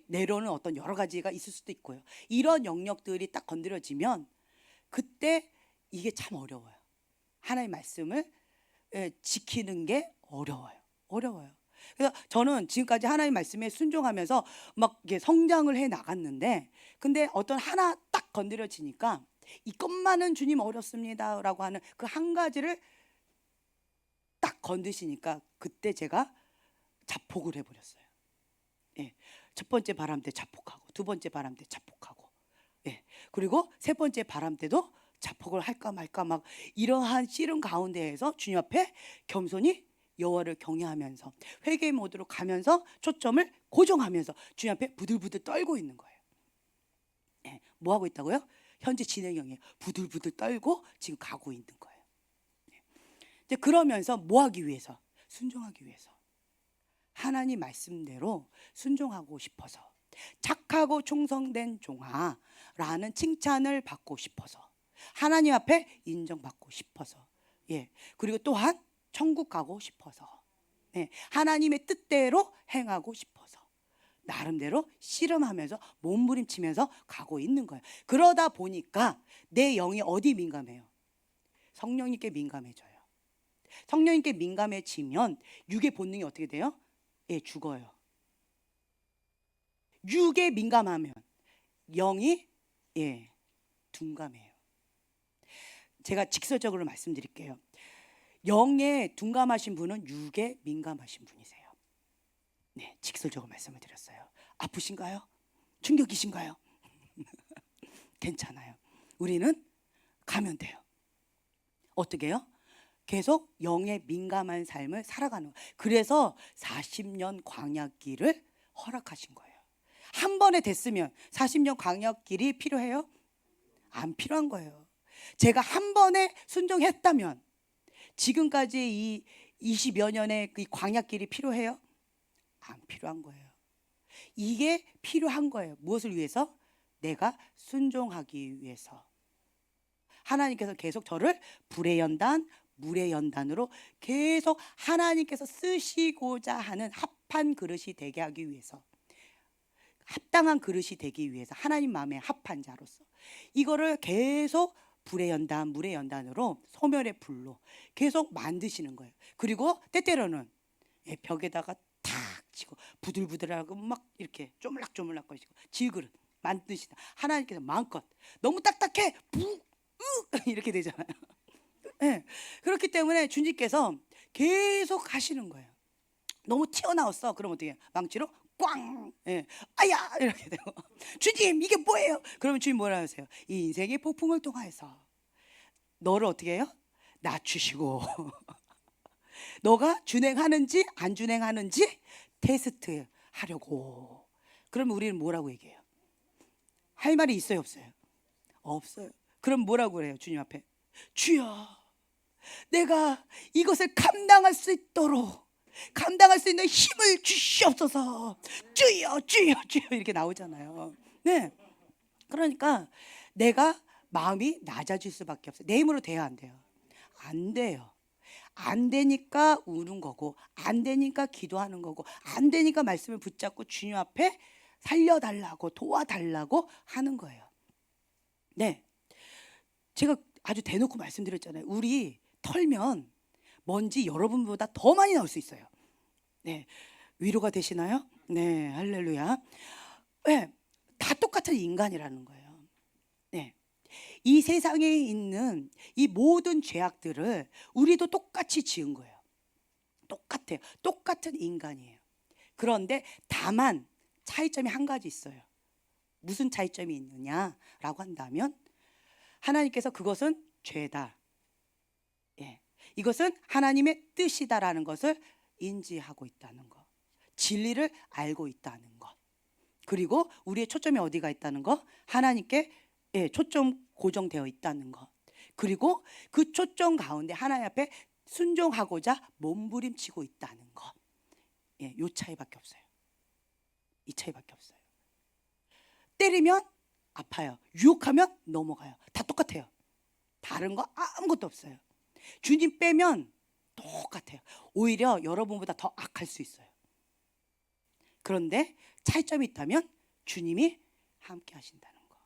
내려오는 어떤 여러 가지가 있을 수도 있고요. 이런 영역들이 딱 건드려지면 그때 이게 참 어려워요. 하나님의 말씀을 지키는 게 어려워요. 그래서 저는 지금까지 하나님의 말씀에 순종하면서 막 이게 성장을 해 나갔는데, 근데 어떤 하나 딱 건드려지니까 이것만은 주님 어렵습니다라고 하는 그 한 가지를 딱 건드시니까 그때 제가 자폭을 해버렸어요. 예, 첫 번째 바람 때 자폭하고 두 번째 바람 때 자폭하고, 그리고 세 번째 바람 때도 자폭을 할까 말까 막 이러한 씨름 가운데에서 주님 앞에 겸손히 여호와를 경외하면서 회개 모드로 가면서 초점을 고정하면서 주님 앞에 부들부들 떨고 있는 거예요. 뭐 하고 있다고요? 현재 진행형이에요. 부들부들 떨고 지금 가고 있는 거예요. 이제 그러면서 뭐 하기 위해서? 순종하기 위해서. 하나님 말씀대로 순종하고 싶어서, 착하고 충성된 종아라는 칭찬을 받고 싶어서, 하나님 앞에 인정받고 싶어서, 그리고 또한 천국 가고 싶어서, 하나님의 뜻대로 행하고 싶어서 나름대로 씨름하면서 몸부림치면서 가고 있는 거예요. 그러다 보니까 내 영이 어디 민감해요? 성령님께 민감해져요. 성령님께 민감해지면 육의 본능이 어떻게 돼요? 죽어요. 육에 민감하면 영이 둔감해요. 제가 직설적으로 말씀드릴게요. 영에 둔감하신 분은 육에 민감하신 분이세요. 네, 직설적으로 말씀을 드렸어요. 아프신가요? 충격이신가요? 괜찮아요. 우리는 가면 돼요. 어떻게 해요? 계속 영에 민감한 삶을 살아가는 거예요. 그래서 40년 광야길을 허락하신 거예요. 한 번에 됐으면 40년 광야길이 필요해요? 안 필요한 거예요. 제가 한 번에 순종했다면 지금까지 이 20여 년의 이 광야길이 필요해요? 안 필요한 거예요. 이게 필요한 거예요. 무엇을 위해서? 내가 순종하기 위해서. 하나님께서 계속 저를 불의 연단, 물의 연단으로 계속 하나님께서 쓰시고자 하는 합한 그릇이 되게 하기 위해서, 합당한 그릇이 되기 위해서, 하나님 마음에 합한 자로서 이거를 계속 불의 연단, 물의 연단으로 소멸의 불로 계속 만드시는 거예요. 그리고 때때로는 벽에다가 탁 치고 부들부들하고 막 이렇게 쪼물락쪼물락 거리시고 질그릇 만드시다. 하나님께서 마음껏 너무 딱딱해 이렇게 되잖아요. 그렇기 때문에 주님께서 계속 하시는 거예요. 너무 튀어나왔어. 그럼 어떻게 해요? 망치로 꽝! 아야! 이렇게 되고, 주님 이게 뭐예요? 그러면 주님 뭐라 하세요? 이 인생의 폭풍을 통해서 너를 어떻게 해요? 낮추시고 너가 준행하는지 안 준행하는지 테스트 하려고. 그러면 우리는 뭐라고 얘기해요? 할 말이 있어요 없어요? 없어요. 그럼 뭐라고 그래요? 주님 앞에 주여, 내가 이것을 감당할 수 있도록 감당할 수 있는 힘을 주시옵소서. 주여 주여 주여 이렇게 나오잖아요. 네, 그러니까 내가 마음이 낮아질 수밖에 없어요. 내 힘으로 돼야 안 돼요? 안 돼요. 안 되니까 우는 거고, 안 되니까 기도하는 거고, 안 되니까 말씀을 붙잡고 주님 앞에 살려달라고 도와달라고 하는 거예요. 네, 제가 아주 대놓고 말씀드렸잖아요. 우리 털면 먼지 여러분보다 더 많이 나올 수 있어요. 네, 위로가 되시나요? 네, 할렐루야. 네, 다 똑같은 인간이라는 거예요. 네, 이 세상에 있는 이 모든 죄악들을 우리도 똑같이 지은 거예요. 똑같아요. 똑같은 인간이에요. 그런데 다만 차이점이 한 가지 있어요. 무슨 차이점이 있느냐라고 한다면, 하나님께서 그것은 죄다, 이것은 하나님의 뜻이다라는 것을 인지하고 있다는 거. 진리를 알고 있다는 것. 그리고 우리의 초점이 어디가 있다는 것, 하나님께 초점 고정되어 있다는 것. 그리고 그 초점 가운데 하나님 앞에 순종하고자 몸부림치고 있다는 것. 요 차이밖에 없어요. 이 차이밖에 없어요. 때리면 아파요. 유혹하면 넘어가요. 다 똑같아요. 다른 거 아무것도 없어요. 주님 빼면 똑같아요. 오히려 여러분보다 더 악할 수 있어요. 그런데 차이점이 있다면 주님이 함께 하신다는 거.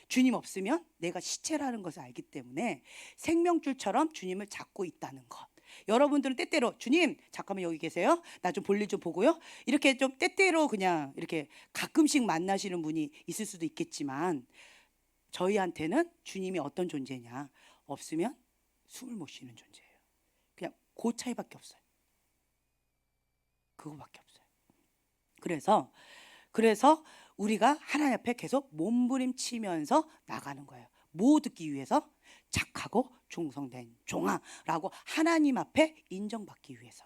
주님 없으면 내가 시체라는 것을 알기 때문에 생명줄처럼 주님을 잡고 있다는 것. 여러분들은 때때로 주님 잠깐만 여기 계세요? 나 좀 볼일 좀 보고요. 이렇게 좀 때때로 그냥 이렇게 가끔씩 만나시는 분이 있을 수도 있겠지만, 저희한테는 주님이 어떤 존재냐, 없으면 숨을 못 쉬는 존재예요. 그냥 그 차이밖에 없어요. 그거밖에 없어요. 그래서 우리가 하나님 앞에 계속 몸부림치면서 나가는 거예요. 뭐 듣기 위해서? 착하고 충성된 종아라고 하나님 앞에 인정받기 위해서,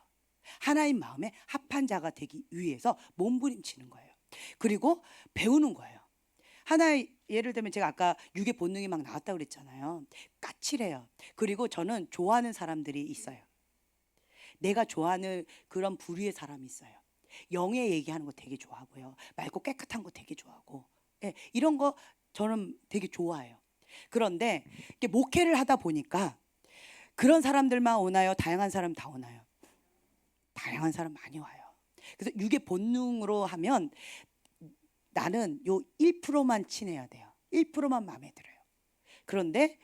하나님 마음에 합한 자가 되기 위해서 몸부림치는 거예요. 그리고 배우는 거예요. 하나의 예를 들면 제가 아까 육의 본능이 막 나왔다고 그랬잖아요. 까칠해요. 그리고 저는 좋아하는 사람들이 있어요. 내가 좋아하는 그런 부류의 사람이 있어요. 영의 얘기하는 거 되게 좋아하고요. 맑고 깨끗한 거 되게 좋아하고, 이런 거 저는 되게 좋아해요. 그런데 이렇게 목회를 하다 보니까 그런 사람들만 오나요? 다양한 사람 다 오나요? 다양한 사람 많이 와요. 그래서 육의 본능으로 하면 나는 요 1%만 친해야 돼요. 1%만 마음에 들어요. 그런데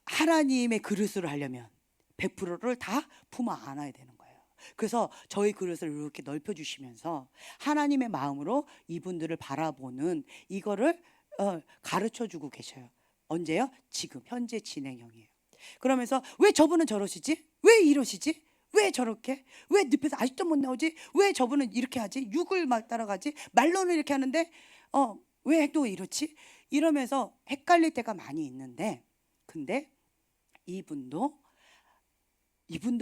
하나님의 그릇을 하려면 100%를 다 품어 안아야 되는 거예요. 그래서 저희 그릇을 이렇게 넓혀주시면서 하나님의 마음으로 이분들을 바라보는 이거를 가르쳐주고 계셔요. 언제요? 지금 현재 진행형이에요. 그러면서 왜 저분은 저러시지? 왜 이러시지? 왜 저렇게? 왜 늪에서 아직도 못 나오지? 왜 저분은 이렇게 하지? 육을 막 따라가지? 말로는 이렇게 하는데 왜 행동이 이렇지? 이러면서 헷갈릴 때가 많이 있는데, 근데 이분도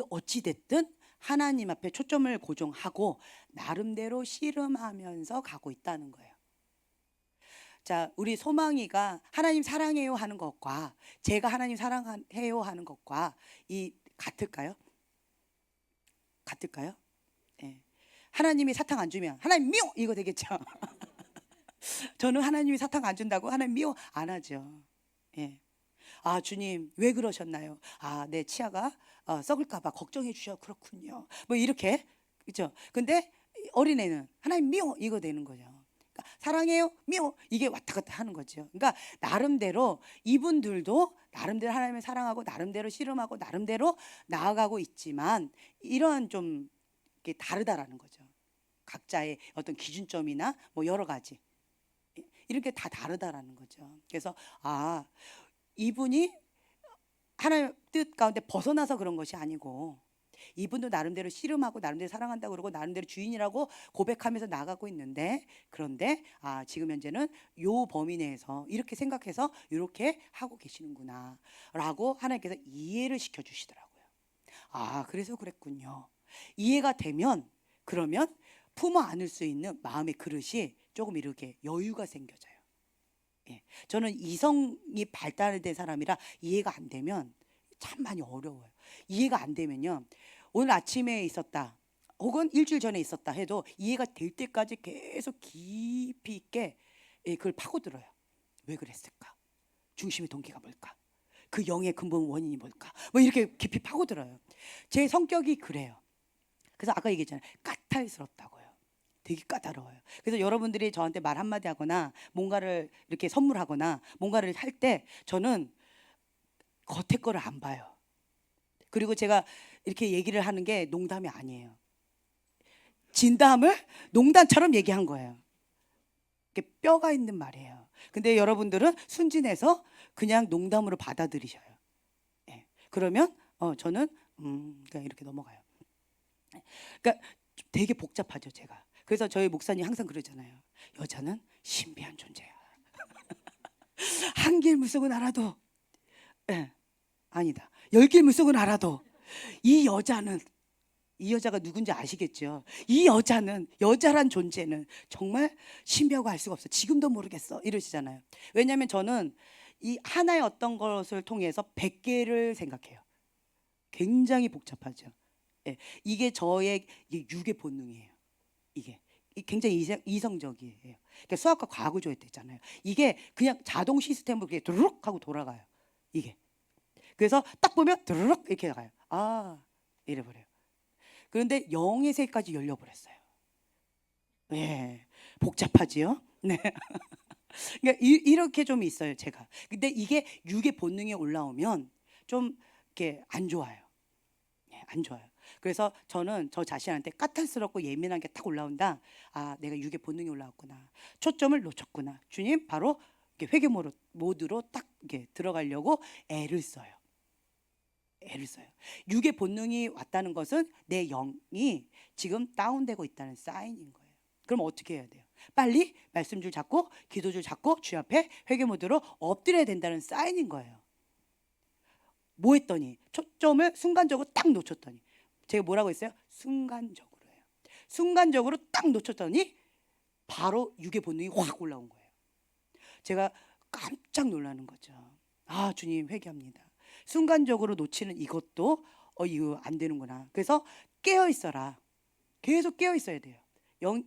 어찌 됐든 하나님 앞에 초점을 고정하고 나름대로 씨름하면서 가고 있다는 거예요. 자, 우리 소망이가 하나님 사랑해요 하는 것과 제가 하나님 사랑해요 하는 것과 같을까요? 같을까요? 하나님이 사탕 안 주면 하나님 미워 이거 되겠죠. 저는 하나님이 사탕 안 준다고 하나님 미워 안 하죠. 아, 주님 왜 그러셨나요? 아, 내 치아가 썩을까봐 걱정해 주셔. 그렇군요. 뭐 이렇게, 그렇죠? 근데 어린애는 하나님 미워 이거 되는 거죠. 그러니까 사랑해요 미워 이게 왔다 갔다 하는 거죠. 그러니까 나름대로 이분들도 나름대로 하나님을 사랑하고 나름대로 씨름하고 나름대로 나아가고 있지만 이런 좀 이게 다르다라는 거죠. 각자의 어떤 기준점이나 뭐 여러 가지 이런 게 다 다르다라는 거죠. 그래서 이분이 하나님의 뜻 가운데 벗어나서 그런 것이 아니고 이분도 나름대로 씨름하고 나름대로 사랑한다고 그러고 나름대로 주인이라고 고백하면서 나가고 있는데, 그런데 지금 현재는 요 범위 내에서 이렇게 생각해서 이렇게 하고 계시는구나 라고 하나님께서 이해를 시켜주시더라고요. 그래서 그랬군요. 이해가 되면 그러면 품어 안을 수 있는 마음의 그릇이 조금 이렇게 여유가 생겨져요. 저는 이성이 발달된 사람이라 이해가 안 되면 참 많이 어려워요. 이해가 안 되면요, 오늘 아침에 있었다 혹은 일주일 전에 있었다 해도 이해가 될 때까지 계속 깊이 있게 그걸 파고들어요. 왜 그랬을까? 중심의 동기가 뭘까? 그 영의 근본 원인이 뭘까? 뭐 이렇게 깊이 파고들어요. 제 성격이 그래요. 그래서 아까 얘기했잖아요. 까탈스럽다고요. 되게 까다로워요. 그래서 여러분들이 저한테 말 한마디 하거나 뭔가를 이렇게 선물하거나 뭔가를 할 때 저는 겉에 거를 안 봐요. 그리고 제가 이렇게 얘기를 하는 게 농담이 아니에요. 진담을 농담처럼 얘기한 거예요. 이게 뼈가 있는 말이에요. 근데 여러분들은 순진해서 그냥 농담으로 받아들이셔요. 그러면 저는 그냥 이렇게 넘어가요. 그러니까 되게 복잡하죠, 제가. 그래서 저희 목사님 항상 그러잖아요. 여자는 신비한 존재야. 한 길 물속은 알아도, 아니다. 10길 물속은 알아도 이 여자는 이 여자가 누군지 아시겠죠? 이 여자는, 여자란 존재는 정말 신비하고 알 수가 없어. 지금도 모르겠어. 이러시잖아요. 왜냐하면 저는 이 하나의 어떤 것을 통해서 100개를 생각해요. 굉장히 복잡하죠. 예, 이게 저의 육의 본능이에요. 이게 굉장히 이성적이에요. 그러니까 수학과 과학을 좋아했잖아요. 이게 그냥 자동 시스템으로 그냥 드르륵 하고 돌아가요. 이게. 그래서 딱 보면 드르륵 이렇게 가요. 아, 이래버려요. 그런데 0의 세까지 열려버렸어요. 예, 복잡하지요? 네. 그러니까 이렇게 좀 있어요, 제가. 근데 이게 육의 본능에 올라오면 좀 이렇게 안 좋아요. 예, 안 좋아요. 그래서 저는 저 자신한테 까탈스럽고 예민한 게 딱 올라온다. 아, 내가 육의 본능이 올라왔구나. 초점을 놓쳤구나. 주님, 바로 이렇게 회개 모드로 딱 이렇게 들어가려고 애를 써요. 애를 써요. 육의 본능이 왔다는 것은 내 영이 지금 다운되고 있다는 사인인 거예요. 그럼 어떻게 해야 돼요? 빨리 말씀줄 잡고 기도줄 잡고 주 앞에 회개 모드로 엎드려야 된다는 사인인 거예요. 뭐 했더니 초점을 순간적으로 딱 놓쳤더니, 제가 뭐라고 했어요? 순간적으로예요. 순간적으로 딱 놓쳤더니 바로 육의 본능이 확 올라온 거예요. 제가 깜짝 놀라는 거죠. 아, 주님 회개합니다. 순간적으로 놓치는 이것도 이거 안 되는구나. 그래서 깨어 있어라. 계속 깨어 있어야 돼요.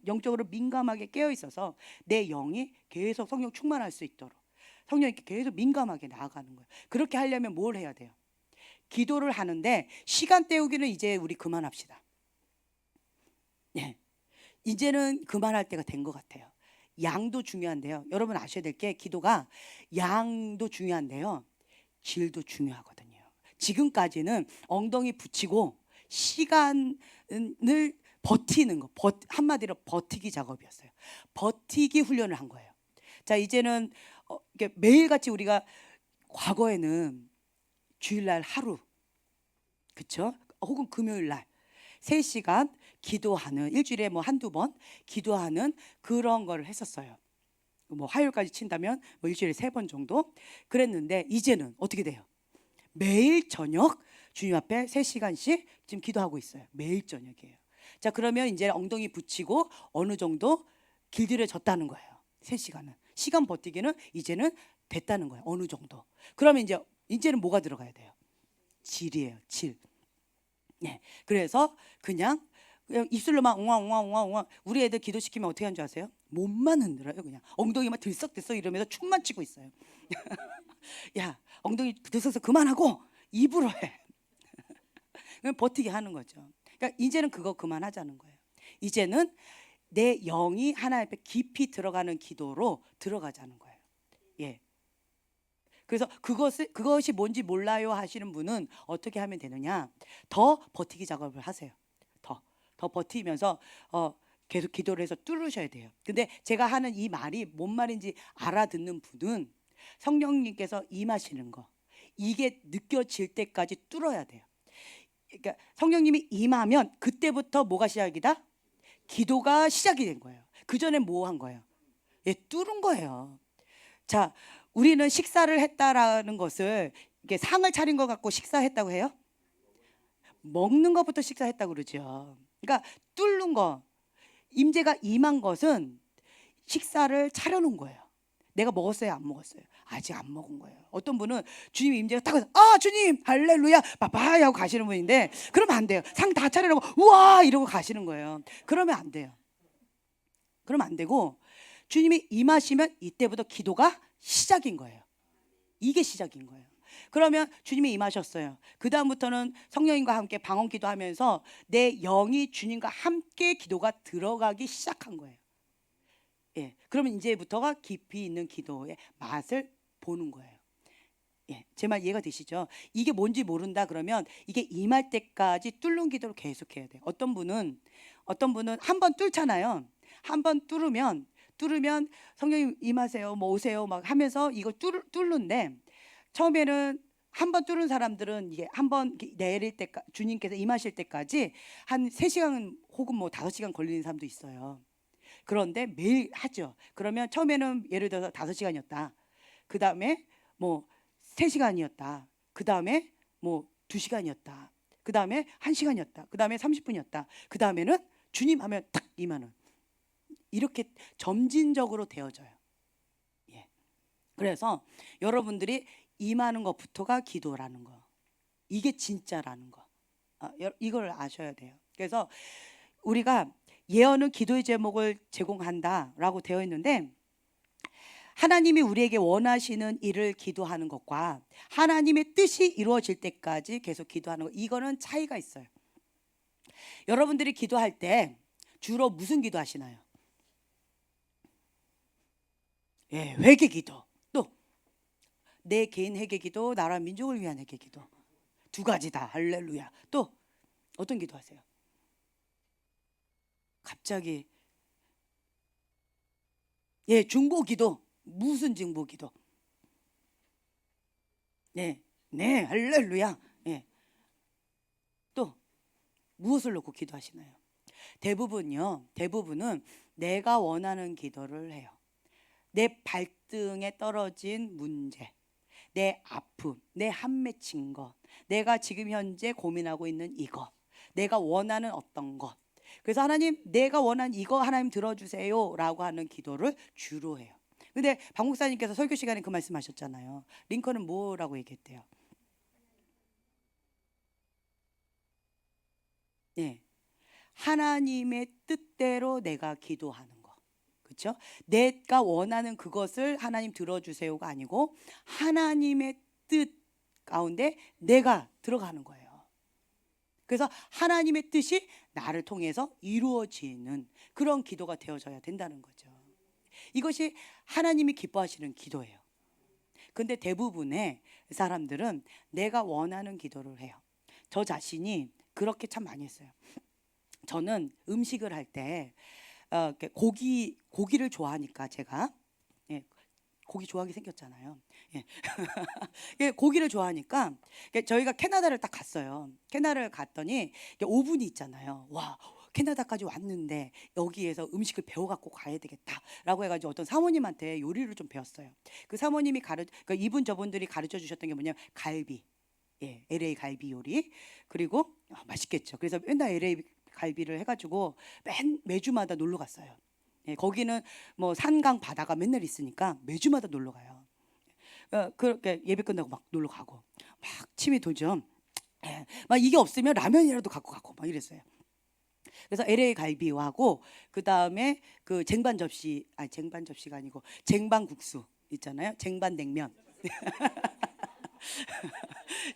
영적으로 민감하게 깨어 있어서 내 영이 계속 성령 충만할 수 있도록 성령이 계속 민감하게 나아가는 거예요. 그렇게 하려면 뭘 해야 돼요? 기도를 하는데 시간 때우기는 이제 우리 그만합시다. 네. 이제는 그만할 때가 된 것 같아요. 양도 중요한데요. 여러분 아셔야 될 게 기도가 양도 중요한데요. 질도 중요하거든요. 지금까지는 엉덩이 붙이고 시간을 버티는 거, 한마디로 버티기 작업이었어요. 버티기 훈련을 한 거예요. 자, 이제는 이게 매일같이 우리가 과거에는 주일날 하루, 그렇죠? 혹은 금요일날 3시간 기도하는, 일주일에 뭐 한두 번 기도하는 그런 거를 했었어요. 뭐 화요일까지 친다면 뭐 일주일에 3번 정도 그랬는데, 이제는 어떻게 돼요? 매일 저녁 주님 앞에 3시간씩 지금 기도하고 있어요. 매일 저녁이에요. 자, 그러면 이제 엉덩이 붙이고 어느 정도 길들여졌다는 거예요. 3시간은 시간 버티기는 이제는 됐다는 거예요. 어느 정도. 그러면 이제는 뭐가 들어가야 돼요? 질이에요. 질. 네. 그래서 그냥 입술로만 웅왕웅왕웅왕. 우리 애들 기도시키면 어떻게 하는 줄 아세요? 몸만 흔들어요. 그냥 엉덩이만 들썩들썩 이러면서 춤만 추고 있어요. 야, 엉덩이 들썩들썩 그만하고 입으로 해. 버티게 하는 거죠. 그러니까 이제는 그거 그만하자는 거예요. 이제는 내 영이 하나님 앞에 깊이 들어가는 기도로 들어가자는 거예요. 예. 그래서 그것이 뭔지 몰라요 하시는 분은 어떻게 하면 되느냐? 더 버티기 작업을 하세요. 더 버티면서 계속 기도를 해서 뚫으셔야 돼요. 근데 제가 하는 이 말이 뭔 말인지 알아듣는 분은 성령님께서 임하시는 거, 이게 느껴질 때까지 뚫어야 돼요. 그러니까 성령님이 임하면 그때부터 뭐가 시작이다? 기도가 시작이 된 거예요. 그 전에 뭐 한 거예요? 예, 뚫은 거예요. 자, 우리는 식사를 했다라는 것을 이게 상을 차린 것 같고 식사했다고 해요? 먹는 것부터 식사했다고 그러죠. 그러니까 뚫는 거, 임재가 임한 것은 식사를 차려놓은 거예요. 내가 먹었어요, 안 먹었어요? 아직 안 먹은 거예요. 어떤 분은 주님 임재가 딱 와서 주님 할렐루야 빠빠이 하고 가시는 분인데, 그러면 안 돼요. 상 다 차려놓고 우와 이러고 가시는 거예요. 그러면 안 돼요. 그러면 안 되고, 주님이 임하시면 이때부터 기도가 시작인 거예요. 이게 시작인 거예요. 그러면 주님이 임하셨어요. 그 다음부터는 성령님과 함께 방언 기도하면서 내 영이 주님과 함께 기도가 들어가기 시작한 거예요. 예, 그러면 이제부터가 깊이 있는 기도의 맛을 보는 거예요. 예, 제 말 이해가 되시죠? 이게 뭔지 모른다 그러면 이게 임할 때까지 뚫는 기도를 계속해야 돼요. 어떤 분은 한 번 뚫잖아요. 한 번 뚫으면 성령님 임하세요, 뭐 오세요 막 하면서 이걸 뚫는데, 처음에는 한 번 뚫은 사람들은 이게 한 번 내릴 때까지, 주님께서 임하실 때까지 한 3시간 혹은 뭐 5시간 걸리는 사람도 있어요. 그런데 매일 하죠. 그러면 처음에는 예를 들어서 5시간이었다. 그 다음에 뭐 3시간이었다. 그 다음에 뭐 2시간이었다. 그 다음에 1시간이었다. 그 다음에 30분이었다. 그 다음에는 주님 하면 탁 임하는, 이렇게 점진적으로 되어져요. 예. 그래서 여러분들이 임하는 것부터가 기도라는 거, 이게 진짜라는 거, 이걸 아셔야 돼요. 그래서 우리가 예언은 기도의 제목을 제공한다라고 되어 있는데, 하나님이 우리에게 원하시는 일을 기도하는 것과 하나님의 뜻이 이루어질 때까지 계속 기도하는 것, 이거는 차이가 있어요. 여러분들이 기도할 때 주로 무슨 기도 하시나요? 예, 회개 기도, 또 내 개인 회개 기도, 나라 민족을 위한 회개 기도, 두 가지다. 할렐루야. 또 어떤 기도 하세요? 갑자기 예, 중보 기도. 무슨 중보 기도? 네, 네, 할렐루야. 예. 또 무엇을 놓고 기도하시나요? 대부분은 내가 원하는 기도를 해요. 내 발등에 떨어진 문제, 내 아픔, 내 한 맺힌 것, 내가 지금 현재 고민하고 있는 이거, 내가 원하는 어떤 것. 그래서 하나님, 내가 원하는 이거 하나님 들어주세요 라고 하는 기도를 주로 해요. 근데 박 목사님께서 설교 시간에 그 말씀하셨잖아요. 링컨은 뭐라고 얘기했대요? 네, 하나님의 뜻대로 내가 기도하는 거, 그렇죠? 내가 원하는 그것을 하나님 들어주세요가 아니고 하나님의 뜻 가운데 내가 들어가는 거예요. 그래서 하나님의 뜻이 나를 통해서 이루어지는 그런 기도가 되어져야 된다는 거죠. 이것이 하나님이 기뻐하시는 기도예요. 근데 대부분의 사람들은 내가 원하는 기도를 해요. 저 자신이 그렇게 참 많이 했어요. 저는 음식을 할 때 고기를 좋아하니까, 제가 예, 고기 좋아하게 생겼잖아요. 예. 예, 고기를 좋아하니까 저희가 캐나다를 딱 갔어요. 캐나다를 갔더니 오븐이 있잖아요. 와, 캐나다까지 왔는데 여기에서 음식을 배워갖고 가야 되겠다라고 해가지고 어떤 사모님한테 요리를 좀 배웠어요. 그 사모님이 그러니까 이분 저분들이 가르쳐 주셨던 게 뭐냐면 갈비, 예, LA 갈비 요리. 그리고 맛있겠죠. 그래서 맨날 LA 갈비를 해가지고 매주마다 놀러 갔어요. 예, 거기는 뭐 산강 바다가 맨날 있으니까 매주마다 놀러 가요. 그렇게 예배 끝나고 막 놀러 가고 막 침이 돌죠. 예, 막 이게 없으면 라면이라도 갖고 가고 막 이랬어요. 그래서 LA 갈비하고 그 다음에 그 쟁반 접시가 아니고 쟁반국수 있잖아요. 쟁반 냉면.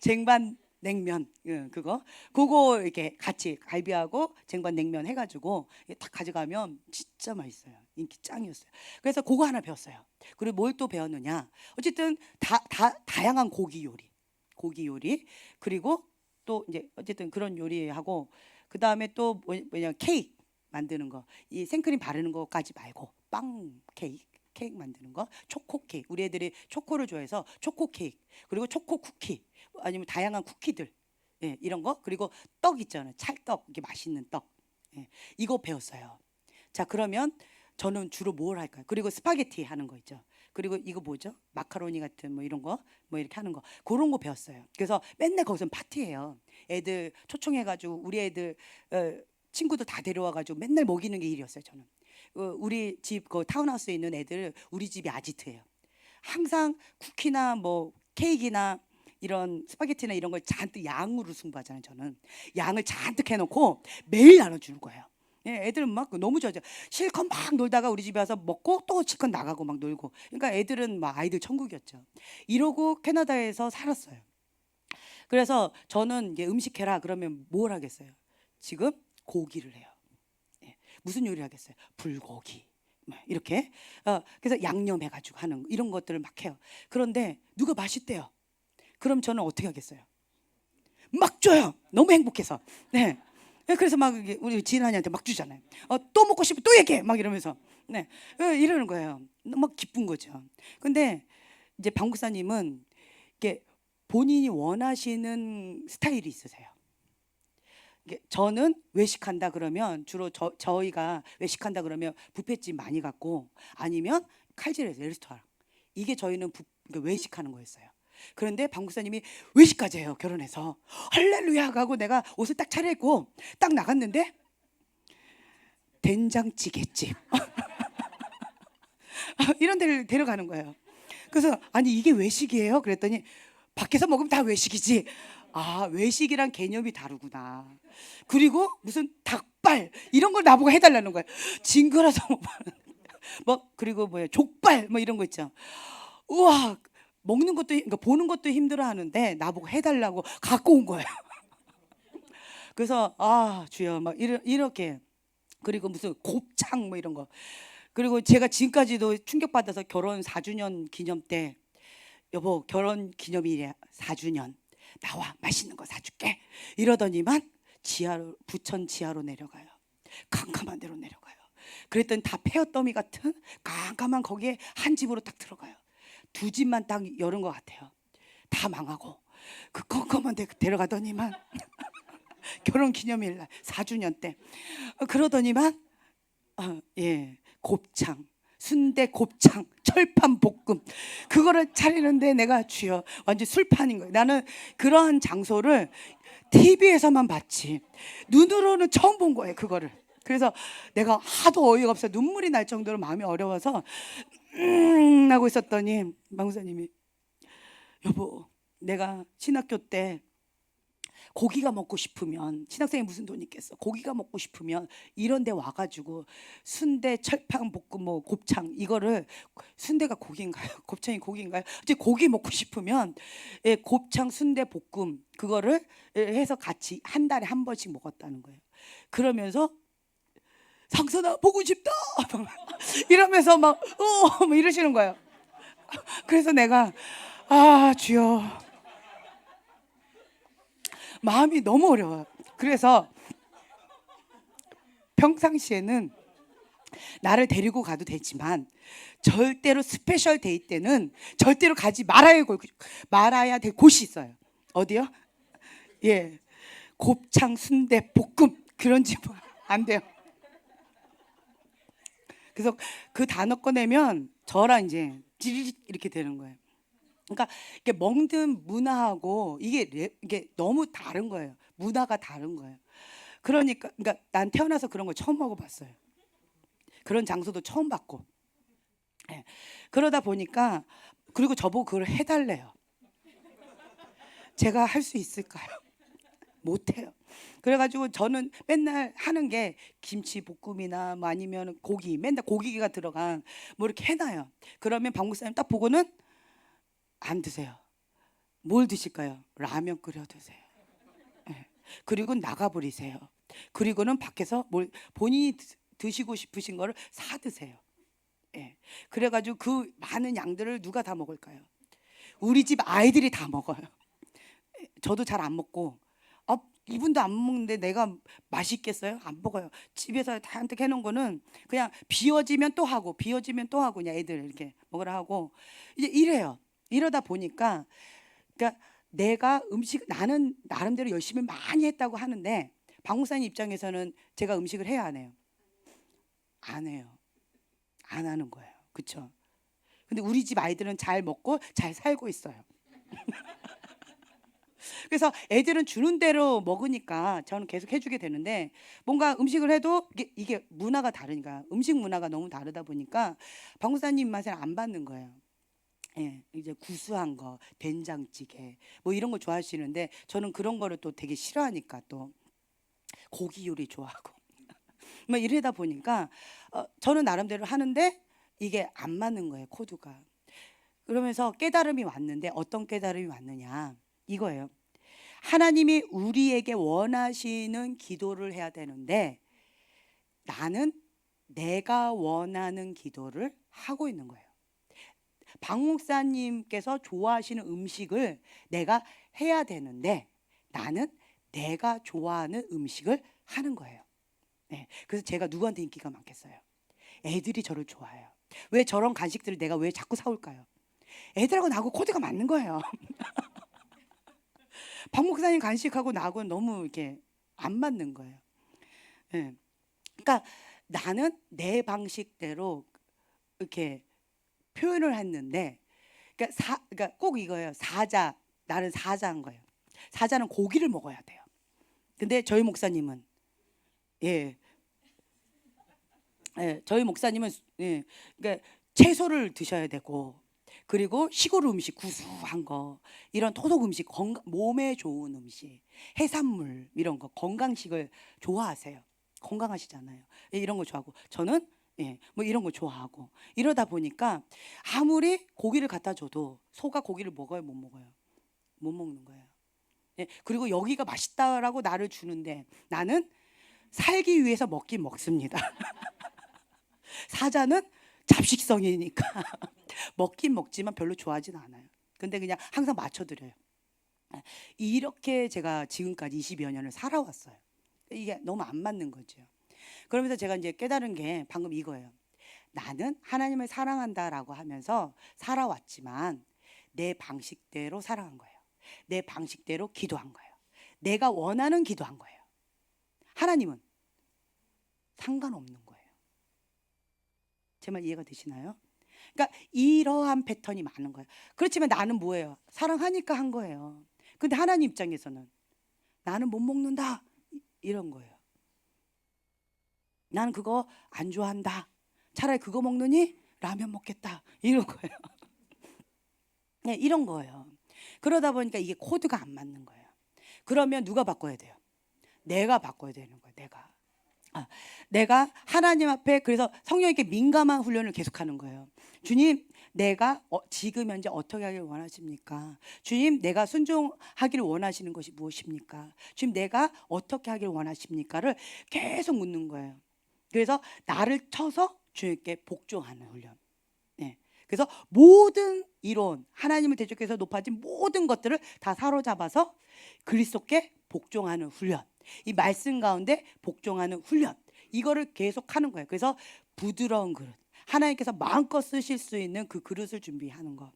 쟁반 냉면, 그거 이렇게 같이 갈비하고 쟁반 냉면 해가지고 딱 가져가면 진짜 맛있어요. 인기 짱이었어요. 그래서 그거 하나 배웠어요. 그리고 뭘 또 배웠느냐? 어쨌든 다양한 고기 요리, 그리고 또 이제 어쨌든 그런 요리하고, 그 다음에 또 뭐냐, 케이크 만드는 거, 이 생크림 바르는 거까지 말고 빵 케이크 만드는 거, 초코 케이크. 우리 애들이 초코를 좋아해서 초코 케이크, 그리고 초코 쿠키, 아니면 다양한 쿠키들, 예, 이런 거. 그리고 떡 있잖아요. 찰떡, 이게 맛있는 떡. 예, 이거 배웠어요. 자, 그러면 저는 주로 뭘 할까요? 그리고 스파게티 하는 거 있죠. 그리고 이거 뭐죠? 마카로니 같은 뭐 이런 거, 뭐 이렇게 하는 거, 그런 거 배웠어요. 그래서 맨날 거기서 파티예요. 애들 초청해가지고 우리 애들 친구도 다 데려와가지고 맨날 먹이는 게 일이었어요. 저는 우리 집 그 타운하우스에 있는 애들, 우리 집이 아지트예요. 항상 쿠키나 뭐 케이크나 이런 스파게티나 이런 걸 잔뜩 양으로 승부하잖아요. 저는 양을 잔뜩 해놓고 매일 나눠주는 거예요. 예, 애들은 막 너무 좋아하죠. 실컷 막 놀다가 우리 집에 와서 먹고 또 실컷 나가고 막 놀고. 그러니까 애들은 막 아이들 천국이었죠. 이러고 캐나다에서 살았어요. 그래서 저는 이제 음식 해라 그러면 뭘 하겠어요? 지금 고기를 해요. 예, 무슨 요리 하겠어요? 불고기. 이렇게 그래서 양념해가지고 하는 이런 것들을 막 해요. 그런데 누가 맛있대요. 그럼 저는 어떻게 하겠어요? 막 줘요. 너무 행복해서. 네. 그래서 막 우리 지인한테 막 주잖아요. 또 먹고 싶으면 또 얘기해. 막 이러면서. 네. 이러는 거예요. 막 기쁜 거죠. 근데 이제 박 목사님은 이게 본인이 원하시는 스타일이 있으세요. 저는 외식한다 그러면 주로 저희가 외식한다 그러면 뷔페집 많이 갔고, 아니면 칼질에서 레스토랑, 이게 저희는 외식하는 거였어요. 그런데 박 목사님이 외식까지 해요. 결혼해서 할렐루야 하고 내가 옷을 딱 차려입고 딱 나갔는데 된장찌개집 이런 데를 데려가는 거예요. 그래서 아니 이게 외식이에요? 그랬더니 밖에서 먹으면 다 외식이지. 아, 외식이랑 개념이 다르구나. 그리고 무슨 닭발 이런 걸 나보고 해달라는 거예요. 징그러서 뭐 그리고 뭐야 족발 뭐 이런 거 있죠. 우와, 먹는 것도 그러니까 보는 것도 힘들어하는데 나보고 해달라고 갖고 온 거예요. 그래서 아 주여 막 이렇게 그리고 무슨 곱창 뭐 이런 거. 그리고 제가 지금까지도 충격받아서 결혼 4주년 기념 때 여보 결혼 기념일이야 4주년 나와 맛있는 거 사줄게 이러더니만 지하로 부천 지하로 내려가요. 캄캄한 데로 내려가요. 그랬더니 다 폐허더미 같은 깜깜한 거기에 한 집으로 딱 들어가요. 두 집만 딱 열은 것 같아요. 다 망하고 그 컴컴한 데 데려가더니만 결혼 기념일 날 4주년 때 그러더니만 예 곱창 순대 곱창 철판 볶음 그거를 차리는데 내가 주여 완전 술판인 거예요. 나는 그러한 장소를 TV에서만 봤지 눈으로는 처음 본 거예요 그거를. 그래서 내가 하도 어이가 없어 눈물이 날 정도로 마음이 어려워서 하고 있었더니 망사님이 여보 내가 신학교 때 고기가 먹고 싶으면 신학생이 무슨 돈이 있겠어. 고기가 먹고 싶으면 이런 데 와가지고 순대 철판 볶음 뭐 곱창 이거를 순대가 고기인가요? 곱창이 고기인가요? 이제 고기 먹고 싶으면 예, 곱창 순대 볶음 그거를 해서 같이 한 달에 한 번씩 먹었다는 거예요. 그러면서 상선아 보고 싶다 이러면서 막 뭐 이러시는 거예요. 그래서 내가 아 주여 마음이 너무 어려워요. 그래서 평상시에는 나를 데리고 가도 되지만 절대로 스페셜 데이 때는 절대로 가지 말아야 될 곳이 있어요. 어디요? 예, 곱창 순대 볶음 그런 집은 안 돼요. 그래서 그 단어 꺼내면 저랑 이제 찌릿 이렇게 되는 거예요. 그러니까 이게 먹는 문화하고 이게 너무 다른 거예요. 문화가 다른 거예요. 그러니까 난 태어나서 그런 거 처음 먹어봤어요. 그런 장소도 처음 봤고. 예. 그러다 보니까 그리고 저보고 그걸 해달래요. 제가 할 수 있을까요? 못해요. 그래가지고 저는 맨날 하는 게 김치 볶음이나 뭐 아니면 고기 맨날 고기가 들어간 뭐 이렇게 해놔요. 그러면 박 목사님 딱 보고는 안 드세요. 뭘 드실까요? 라면 끓여 드세요. 예. 그리고 나가버리세요. 그리고는 밖에서 뭘 본인이 드시고 싶으신 거를 사 드세요. 예. 그래가지고 그 많은 양들을 누가 다 먹을까요? 우리 집 아이들이 다 먹어요. 저도 잘 안 먹고 이분도 안 먹는데 내가 맛있겠어요? 안 먹어요. 집에서 다한테 해놓은 거는 그냥 비워지면 또 하고 비워지면 또 하고 그냥 애들 이렇게 먹으라 하고 이제 이래요. 이러다 보니까 그러니까 내가 나는 나름대로 열심히 많이 했다고 하는데 박 목사님 입장에서는 제가 음식을 해야 안 해요? 안 해요. 안 하는 거예요. 그렇죠? 근데 우리 집 아이들은 잘 먹고 잘 살고 있어요. 그래서 애들은 주는 대로 먹으니까 저는 계속 해주게 되는데 뭔가 음식을 해도 이게 문화가 다르니까 음식 문화가 너무 다르다 보니까 박 목사님 맛을 안 받는 거예요. 예, 이제 구수한 거, 된장찌개 뭐 이런 거 좋아하시는데 저는 그런 거를 또 되게 싫어하니까 또 고기 요리 좋아하고 뭐 이러다 보니까 저는 나름대로 하는데 이게 안 맞는 거예요, 코드가. 그러면서 깨달음이 왔는데 어떤 깨달음이 왔느냐 이거예요. 하나님이 우리에게 원하시는 기도를 해야 되는데 나는 내가 원하는 기도를 하고 있는 거예요. 박 목사님께서 좋아하시는 음식을 내가 해야 되는데 나는 내가 좋아하는 음식을 하는 거예요. 네, 그래서 제가 누구한테 인기가 많겠어요? 애들이 저를 좋아해요. 왜 저런 간식들을 내가 왜 자꾸 사올까요? 애들하고 나하고 코드가 맞는 거예요. 박 목사님 간식하고 나하고는 너무 이렇게 안 맞는 거예요. 네. 그러니까 나는 내 방식대로 이렇게 표현을 했는데 그러니까 꼭 이거예요. 사자, 나는 사자인 거예요. 사자는 고기를 먹어야 돼요. 근데 저희 목사님은 예, 저희 목사님은 그러니까 채소를 드셔야 되고, 그리고 시골 음식 구수한 거, 이런 토속 음식, 몸에 좋은 음식, 해산물 이런 거, 건강식을 좋아하세요. 건강하시잖아요. 예, 이런 거 좋아하고 저는 뭐 이런 거 좋아하고, 이러다 보니까 아무리 고기를 갖다 줘도 소가 고기를 먹어요, 못 먹어요? 못 먹는 거예요. 예, 그리고 여기가 맛있다라고 나를 주는데 나는 살기 위해서 먹긴 먹습니다. 사자는 잡식성이니까 먹긴 먹지만 별로 좋아하진 않아요. 근데 그냥 항상 맞춰드려요. 이렇게 제가 지금까지 20여 년을 살아왔어요. 이게 너무 안 맞는 거죠. 그러면서 제가 이제 깨달은 게 방금 이거예요. 나는 하나님을 사랑한다라고 하면서 살아왔지만 내 방식대로 사랑한 거예요. 내 방식대로 기도한 거예요. 내가 원하는 기도한 거예요. 하나님은 상관없는 거예요. 제 말 이해가 되시나요? 그러니까 이러한 패턴이 많은 거예요. 그렇지만 나는 뭐예요? 사랑하니까 한 거예요. 근데 하나님 입장에서는 나는 못 먹는다 이런 거예요. 나는 그거 안 좋아한다. 차라리 그거 먹느니 라면 먹겠다 이런 거예요. 네, 이런 거예요. 그러다 보니까 이게 코드가 안 맞는 거예요. 그러면 누가 바꿔야 돼요? 내가 바꿔야 되는 거예요. 내가 하나님 앞에, 그래서 성령님께 민감한 훈련을 계속하는 거예요. 주님, 내가 지금 현재 어떻게 하길 원하십니까? 주님, 내가 순종하기를 원하시는 것이 무엇입니까? 주님, 내가 어떻게 하길 원하십니까를 계속 묻는 거예요. 그래서 나를 쳐서 주님께 복종하는 훈련. 네. 그래서 모든 이론, 하나님을 대적해서 높아진 모든 것들을 다 사로잡아서 그리스도께 복종하는 훈련. 이 말씀 가운데 복종하는 훈련, 이거를 계속 하는 거예요. 그래서 부드러운 그릇, 하나님께서 마음껏 쓰실 수 있는 그 그릇을 준비하는 거.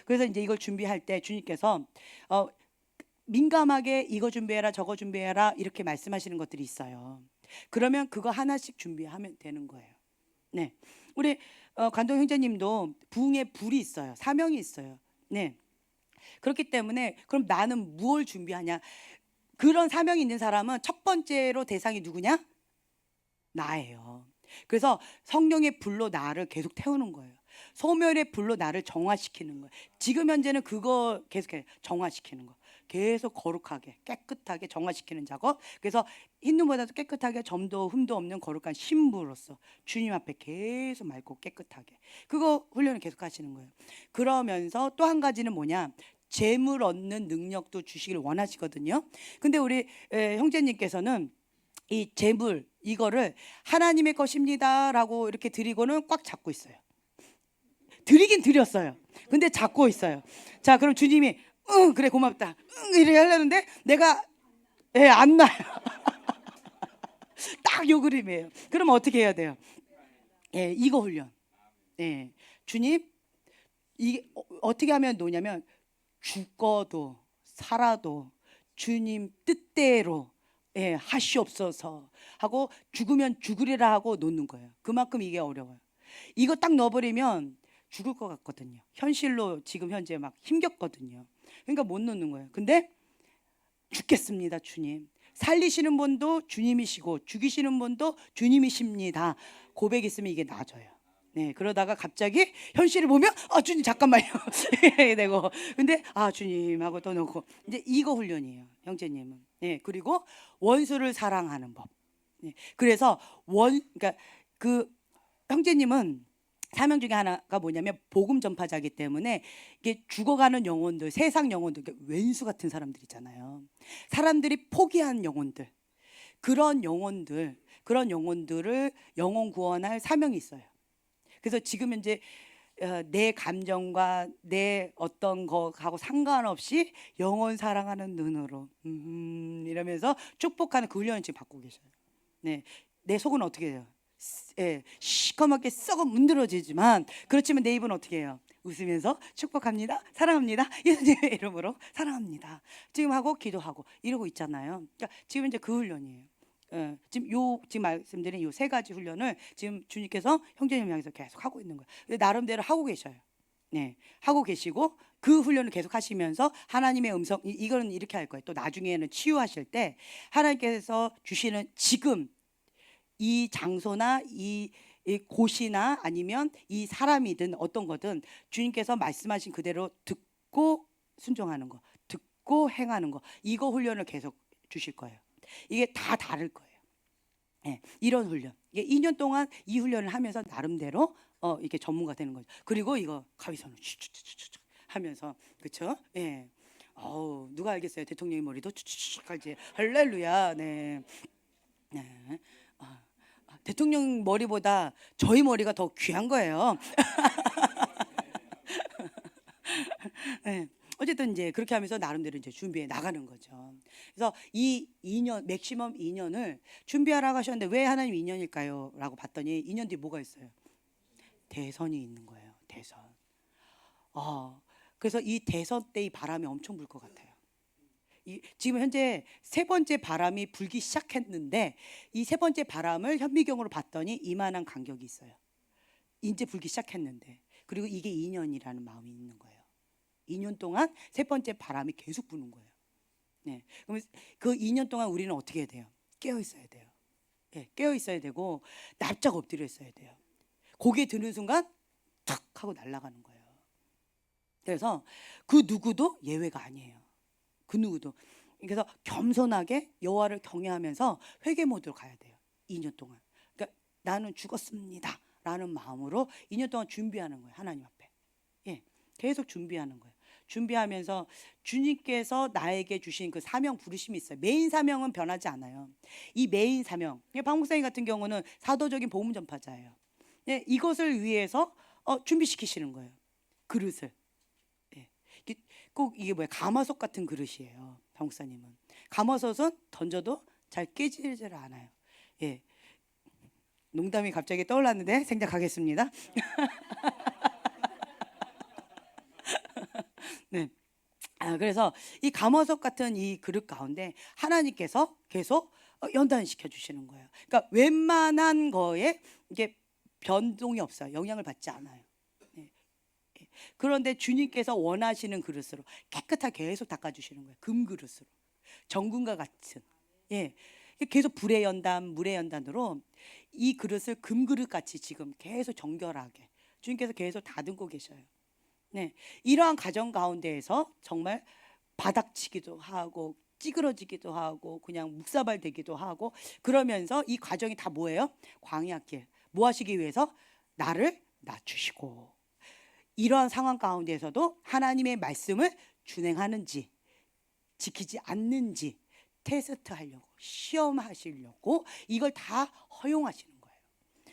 그래서 이제 이걸 준비할 때 주님께서 민감하게 이거 준비해라 저거 준비해라 이렇게 말씀하시는 것들이 있어요. 그러면 그거 하나씩 준비하면 되는 거예요. 네, 우리 관동 형제님도 부흥의 불이 있어요. 사명이 있어요. 네, 그렇기 때문에 그럼 나는 무엇을 준비하냐? 그런 사명이 있는 사람은 첫 번째로 대상이 누구냐? 나예요. 그래서 성령의 불로 나를 계속 태우는 거예요. 소멸의 불로 나를 정화시키는 거예요. 지금 현재는 그거 계속해 정화시키는 거. 계속 거룩하게 깨끗하게 정화시키는 작업. 그래서 흰눈보다도 깨끗하게 점도 흠도 없는 거룩한 신부로서 주님 앞에 계속 맑고 깨끗하게, 그거 훈련을 계속 하시는 거예요. 그러면서 또 한 가지는 뭐냐? 재물 얻는 능력도 주시길 원하시거든요. 근데 우리 형제님께서는 이 재물 이거를 하나님의 것입니다라고 이렇게 드리고는 꽉 잡고 있어요. 드리긴 드렸어요. 근데 잡고 있어요. 자, 그럼 주님이 응 그래 고맙다 이래 하려는데 내가 안 나요. 딱 요 그림이에요. 그러면 어떻게 해야 돼요? 이거 훈련. 주님, 이게 어떻게 하면 노냐면 죽어도 살아도 주님 뜻대로 하시옵소서 하고, 죽으면 죽으리라 하고 놓는 거예요. 그만큼 이게 어려워요. 이거 딱 넣어버리면 죽을 것 같거든요. 현실로 지금 현재 막 힘겹거든요. 그러니까 못 놓는 거예요. 근데 죽겠습니다 주님, 살리시는 분도 주님이시고 죽이시는 분도 주님이십니다 고백 있으면 이게 나아져요. 네, 그러다가 갑자기 현실을 보면 주님 잠깐만요 되고, 근데 주님 하고 또 놓고, 이제 이거 훈련이에요 형제님은. 네, 그리고 원수를 사랑하는 법. 네, 그래서 그러니까 그 형제님은 사명 중에 하나가 뭐냐면 복음 전파자이기 때문에 이게 죽어가는 영혼들, 세상 영혼들, 왼수 같은 사람들 있잖아요. 사람들이 포기한 영혼들, 그런 영혼들을 영혼 구원할 사명이 있어요. 그래서 지금 현재 내 감정과 내 어떤 거하고 상관없이 영혼 사랑하는 눈으로 이러면서 축복하는 그 훈련을 지금 받고 계셔요. 네, 내 속은 어떻게 해요? 시커멓게 썩어 문드러지지만, 그렇지만 내 입은 어떻게 해요? 웃으면서 축복합니다, 사랑합니다, 예수님의 이름으로 사랑합니다 지금 하고 기도하고 이러고 있잖아요. 그러니까 지금 이제 그 훈련이에요. 지금 말씀드린 요 세 가지 훈련을 지금 주님께서 형제님 향해서 계속 하고 있는 거예요. 나름대로 하고 계셔요. 네, 하고 계시고 그 훈련을 계속 하시면서 하나님의 음성 이거는 이렇게 할 거예요. 또 나중에는 치유하실 때 하나님께서 주시는 지금 이 장소나 이 곳이나 아니면 이 사람이든 어떤 거든 주님께서 말씀하신 그대로 듣고 순종하는 거, 듣고 행하는 거, 이거 훈련을 계속 주실 거예요. 이게 다 다를 거예요. 예, 이런 훈련. 이게 2년 동안 이 훈련을 하면서 나름대로 이게 전문가 되는 거죠. 그리고 이거 가위손을 추추추추추 하면서 그렇죠? 예. 누가 알겠어요? 대통령의 머리도 추추추 할지. 할렐루야. 네. 네. 대통령 머리보다 저희 머리가 더 귀한 거예요. 네. 어쨌든 이제 그렇게 하면서 나름대로 이제 준비해 나가는 거죠. 그래서 이 2년 맥시멈 2년을 준비하라고 하셨는데 왜 하나님 2년일까요? 라고 봤더니 2년 뒤에 뭐가 있어요? 대선이 있는 거예요. 대선. 그래서 이 대선 때 이 바람이 엄청 불 것 같아요. 지금 현재 세 번째 바람이 불기 시작했는데 이 세 번째 바람을 현미경으로 봤더니 이만한 간격이 있어요. 이제 불기 시작했는데 그리고 이게 2년이라는 마음이 있는 거예요. 2년 동안 세 번째 바람이 계속 부는 거예요. 네. 그러면 그 2년 동안 우리는 어떻게 해야 돼요? 깨어 있어야 돼요. 네, 깨어 있어야 되고 납작 엎드려 있어야 돼요. 고개 드는 순간 탁 하고 날아가는 거예요. 그래서 그 누구도 예외가 아니에요. 그 누구도. 그래서 겸손하게 여호와를 경외하면서 회개 모드로 가야 돼요. 2년 동안. 그러니까 나는 죽었습니다. 라는 마음으로 2년 동안 준비하는 거예요. 하나님 앞에. 예, 계속 준비하는 거예요. 준비하면서 주님께서 나에게 주신 그 사명 부르심이 있어요. 메인 사명은 변하지 않아요. 이 메인 사명. 박 목사님 같은 경우는 사도적인 복음 전파자예요. 예, 이것을 위해서 준비시키시는 거예요. 그릇을. 예. 꼭 이게 뭐야? 가마솥 같은 그릇이에요. 박 목사님은. 가마솥은 던져도 잘 깨지질 않아요. 예. 농담이 갑자기 떠올랐는데 생략하겠습니다. 네. 그래서 이 가마솥 같은 이 그릇 가운데 하나님께서 계속 연단시켜 주시는 거예요. 그러니까 웬만한 거에 이게 변동이 없어요. 영향을 받지 않아요. 네. 그런데 주님께서 원하시는 그릇으로 깨끗하게 계속 닦아주시는 거예요. 금 그릇으로. 정금과 같은. 예. 계속 불의 연단, 물의 연단으로 이 그릇을 금 그릇 같이 지금 계속 정결하게 주님께서 계속 다듬고 계셔요. 네, 이러한 가정 가운데에서 정말 바닥치기도 하고 찌그러지기도 하고 그냥 묵사발 되기도 하고 그러면서 이 과정이 다 뭐예요? 광야길. 뭐 하시기 위해서? 나를 낮추시고 이러한 상황 가운데에서도 하나님의 말씀을 준행하는지 지키지 않는지 테스트하려고 시험하시려고 이걸 다 허용하시는 거예요.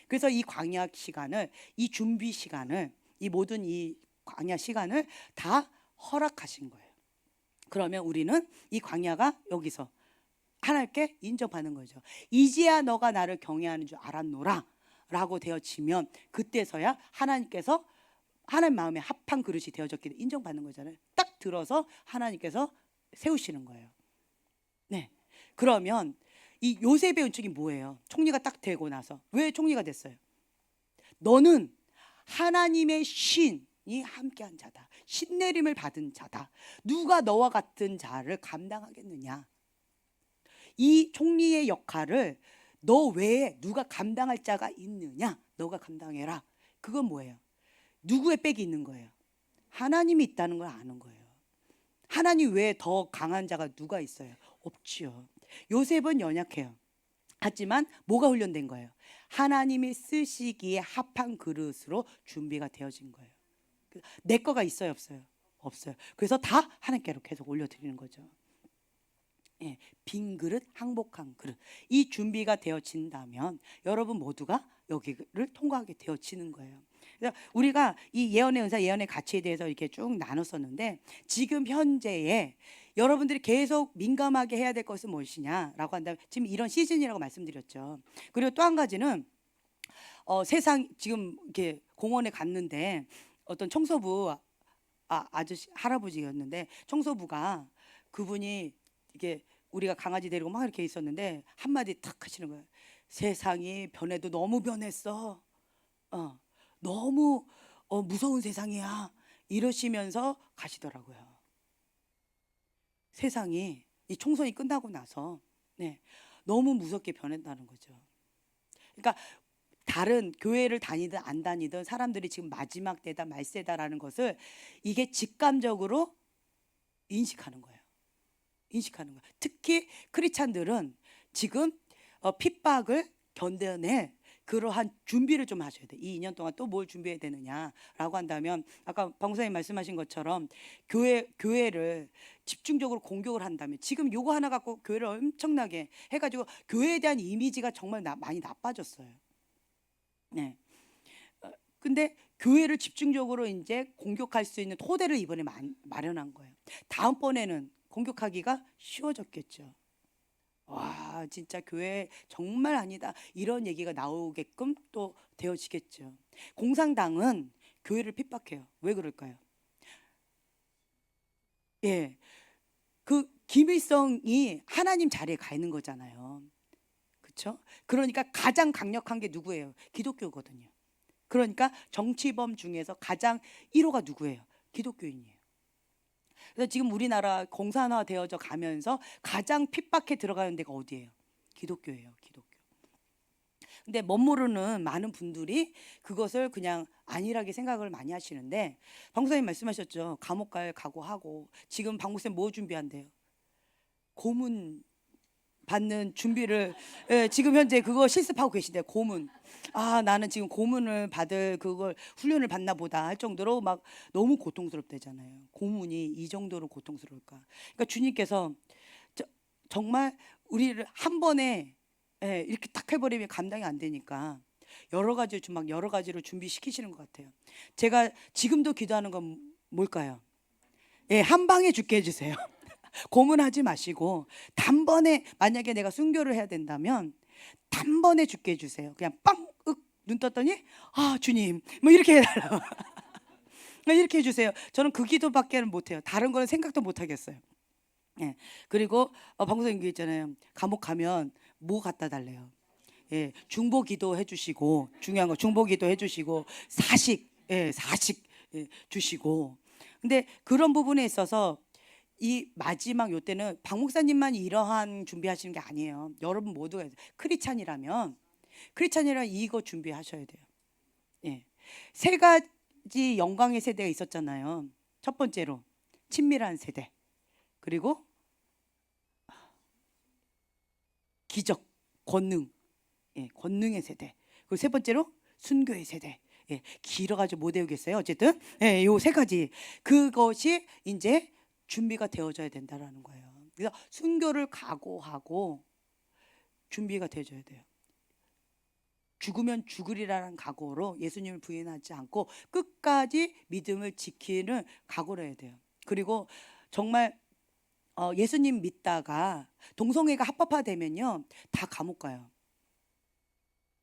그래서 이 광야 시간을 이 준비 시간을 이 모든 이 광야 시간을 다 허락하신 거예요. 그러면 우리는 이 광야가 여기서 하나님께 인정받는 거죠. 이제야 너가 나를 경외하는 줄 알았노라 라고 되어지면 그때서야 하나님께서 하나님 마음에 합한 그릇이 되어졌기를 인정받는 거잖아요. 딱 들어서 하나님께서 세우시는 거예요. 네. 그러면 이 요셉의 은총이 뭐예요? 총리가 딱 되고 나서 왜 총리가 됐어요? 너는 하나님의 신이 함께한 자다. 신내림을 받은 자다. 누가 너와 같은 자를 감당하겠느냐? 이 총리의 역할을 너 외에 누가 감당할 자가 있느냐? 너가 감당해라. 그건 뭐예요? 누구의 백이 있는 거예요? 하나님이 있다는 걸 아는 거예요. 하나님 외에 더 강한 자가 누가 있어요? 없지요. 요셉은 연약해요. 하지만 뭐가 훈련된 거예요? 하나님이 쓰시기에 합한 그릇으로 준비가 되어진 거예요. 내 거가 있어요, 없어요? 없어요. 그래서 다 하나님께로 계속 올려드리는 거죠. 예, 빈 그릇, 항복한 그릇. 이 준비가 되어진다면 여러분 모두가 여기를 통과하게 되어지는 거예요. 그래서 우리가 이 예언의 은사, 예언의 가치에 대해서 이렇게 쭉 나눴었는데 지금 현재에 여러분들이 계속 민감하게 해야 될 것은 무엇이냐라고 한다면 지금 이런 시즌이라고 말씀드렸죠. 그리고 또 한 가지는 세상 지금 이렇게 공원에 갔는데 어떤 청소부 아저씨 할아버지였는데 청소부가 그분이 이게 우리가 강아지 데리고 막 이렇게 있었는데 한마디 탁 하시는 거예요. 세상이 변해도 너무 변했어. 너무 무서운 세상이야. 이러시면서 가시더라고요. 세상이 이 총선이 끝나고 나서 너무 무섭게 변했다는 거죠. 그러니까 다른 교회를 다니든 안 다니든 사람들이 지금 마지막 때다 말세다라는 것을 이게 직감적으로 인식하는 거예요. 인식하는 거예요. 특히 크리스찬들은 지금 핍박을 견뎌낼 그러한 준비를 좀 하셔야 돼. 이 2년 동안 또 뭘 준비해야 되느냐라고 한다면 아까 방사님 말씀하신 것처럼 교회를 집중적으로 공격을 한다면 지금 요거 하나 갖고 교회를 엄청나게 해가지고 교회에 대한 이미지가 정말 많이 나빠졌어요. 네. 근데 교회를 집중적으로 이제 공격할 수 있는 토대를 이번에 마련한 거예요. 다음번에는 공격하기가 쉬워졌겠죠. 와, 진짜 교회 정말 아니다. 이런 얘기가 나오게끔 또 되어지겠죠. 공산당은 교회를 핍박해요. 왜 그럴까요? 예. 그 김일성이 하나님 자리에 가 있는 거잖아요. 그렇죠? 그러니까 가장 강력한 게 누구예요? 기독교거든요. 그러니까 정치범 중에서 가장 1호가 누구예요? 기독교인이에요. 그래서 지금 우리나라 공산화되어져 가면서 가장 핍박해 들어가는 데가 어디예요? 기독교예요. 기독교. 근데 멋모르는 많은 분들이 그것을 그냥 안일하게 생각을 많이 하시는데 방사님 말씀하셨죠. 감옥 갈 각오하고 지금 방구쌤 뭐 준비한대요? 고문 받는 준비를 지금 현재 그거 실습하고 계신대요. 고문. 아, 나는 지금 고문을 받을 그걸 훈련을 받나 보다 할 정도로 막 너무 고통스럽대잖아요. 고문이 이 정도로 고통스러울까? 그러니까 주님께서 정말 우리를 한 번에 이렇게 딱 해버리면 감당이 안 되니까 여러 가지로 준비시키시는 것 같아요. 제가 지금도 기도하는 건 뭘까요? 한 방에 죽게 해주세요. 고문하지 마시고 단번에 만약에 내가 순교를 해야 된다면 단번에 죽게 해주세요. 그냥 눈 떴더니 아 주님 뭐 이렇게 해달라고 이렇게 해주세요. 저는 그 기도밖에는 못해요. 다른 거는 생각도 못하겠어요. 그리고 방송인 교 있잖아요. 감옥 가면 뭐 갖다 달래요. 중보 기도 해주시고 중요한 거 중보 기도 해주시고 사식 주시고 근데 그런 부분에 있어서 이 마지막 요 때는 박 목사님만 이러한 준비하시는 게 아니에요. 여러분 모두가 크리스찬이라면 이거 준비하셔야 돼요. 세 가지 영광의 세대가 있었잖아요. 첫 번째로 친밀한 세대, 그리고 기적, 권능, 권능의 세대, 그리고 세 번째로 순교의 세대. 길어가지고 못 외우겠어요. 어쨌든 요 세 가지 그것이 이제 준비가 되어져야 된다라는 거예요. 그래서 순교를 각오하고 준비가 되어져야 돼요. 죽으면 죽으리라는 각오로 예수님을 부인하지 않고 끝까지 믿음을 지키는 각오를 해야 돼요. 그리고 정말 예수님 믿다가 동성애가 합법화되면요 다 감옥 가요.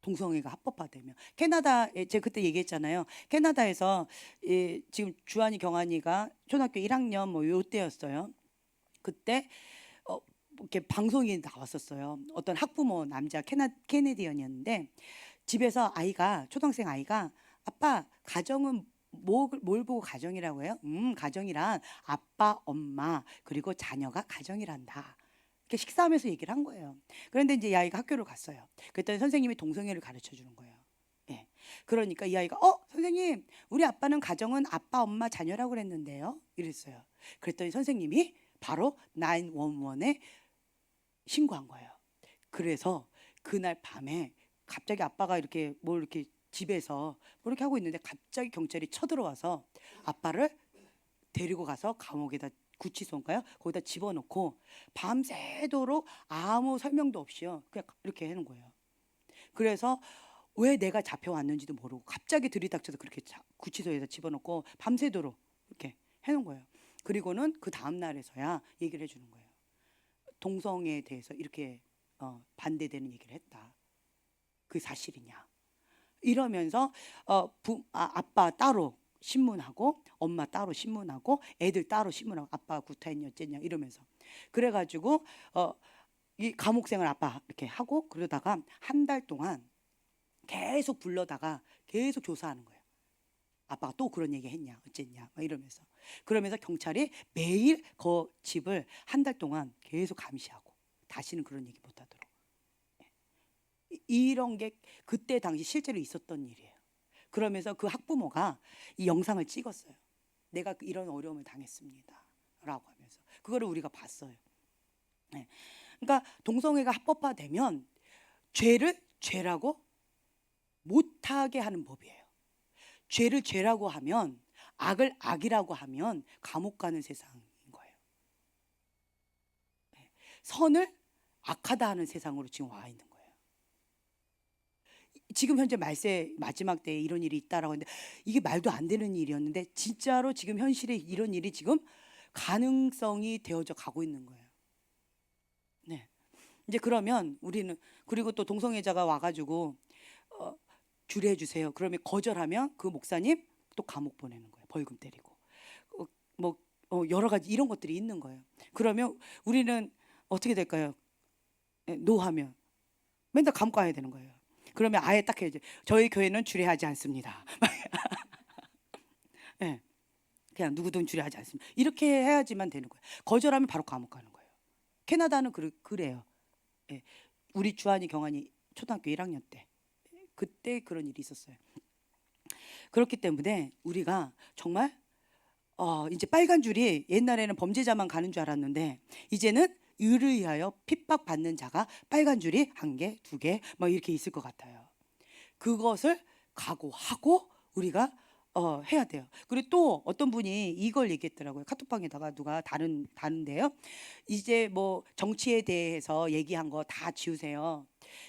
동성애가 합법화되면 캐나다에 제가 그때 얘기했잖아요. 캐나다에서 지금 주한이 경한이가 초등학교 1학년 뭐 요때였어요. 그때 이렇게 방송이 나왔었어요. 어떤 학부모 남자 캐네디언이었는데 집에서 초등학생 아이가 아빠 가정은 뭘 보고 가정이라고 해요? 가정이란 아빠, 엄마 그리고 자녀가 가정이란다. 이렇게 식사하면서 얘기를 한 거예요. 그런데 이제 이 아이가 학교를 갔어요. 그랬더니 선생님이 동성애를 가르쳐 주는 거예요. 그러니까 이 아이가 선생님 우리 아빠는 가정은 아빠, 엄마, 자녀라고 그랬는데요. 이랬어요. 그랬더니 선생님이 바로 911에 신고한 거예요. 그래서 그날 밤에 갑자기 아빠가 이렇게 집에서 뭐 이렇게 하고 있는데 갑자기 경찰이 쳐들어와서 아빠를 데리고 가서 감옥에다 구치소인가요? 거기다 집어넣고 밤새도록 아무 설명도 없이요. 그냥 이렇게 해놓은 거예요. 그래서 왜 내가 잡혀왔는지도 모르고 갑자기 들이닥쳐서 그렇게 구치소에다 집어넣고 밤새도록 이렇게 해놓은 거예요. 그리고는 그 다음 날에서야 얘기를 해주는 거예요. 동성애에 대해서 이렇게 반대되는 얘기를 했다. 그게 사실이냐? 이러면서 아빠 따로 신문하고 엄마 따로 신문하고 애들 따로 신문하고 아빠가 구타했냐 어쨌냐 이러면서 그래가지고 이 감옥생활 아빠 이렇게 하고 그러다가 한 달 동안 계속 불러다가 계속 조사하는 거예요. 아빠가 또 그런 얘기 했냐 어쨌냐 막 이러면서 그러면서 경찰이 매일 그 집을 한 달 동안 계속 감시하고 다시는 그런 얘기 못하도록 이런 게 그때 당시 실제로 있었던 일이에요. 그러면서 그 학부모가 이 영상을 찍었어요. 내가 이런 어려움을 당했습니다 라고 하면서 그거를 우리가 봤어요. 네. 그러니까 동성애가 합법화되면 죄를 죄라고 못하게 하는 법이에요. 죄를 죄라고 하면 악을 악이라고 하면 감옥 가는 세상인 거예요. 네. 선을 악하다 하는 세상으로 지금 와 있는 거예요. 지금 현재 말세 마지막 때에 이런 일이 있다라고 했는데 이게 말도 안 되는 일이었는데 진짜로 지금 현실에 이런 일이 지금 가능성이 되어져 가고 있는 거예요. 네. 이제 그러면 우리는 그리고 또 동성애자가 와가지고 주례해 주세요. 그러면 거절하면 그 목사님 또 감옥 보내는 거예요. 벌금 때리고 여러 가지 이런 것들이 있는 거예요. 그러면 우리는 어떻게 될까요? 노하면 맨날 감옥 가야 되는 거예요. 그러면 아예 딱 해야지. 저희 교회는 주례하지 않습니다. 네. 그냥 누구든 주례하지 않습니다. 이렇게 해야지만 되는 거예요. 거절하면 바로 감옥 가는 거예요. 캐나다는 그래요. 네. 우리 주한이 경한이 초등학교 1학년 때 그때 그런 일이 있었어요. 그렇기 때문에 우리가 정말 이제 빨간 줄이 옛날에는 범죄자만 가는 줄 알았는데 이제는 의를 위하여 핍박받는 자가 빨간 줄이 1개, 2개 막 이렇게 있을 것 같아요. 그것을 각오하고 우리가 해야 돼요. 그리고 또 어떤 분이 이걸 얘기했더라고요. 카톡방에다가 누가 다른데요. 이제 뭐 정치에 대해서 얘기한 거 다 지우세요.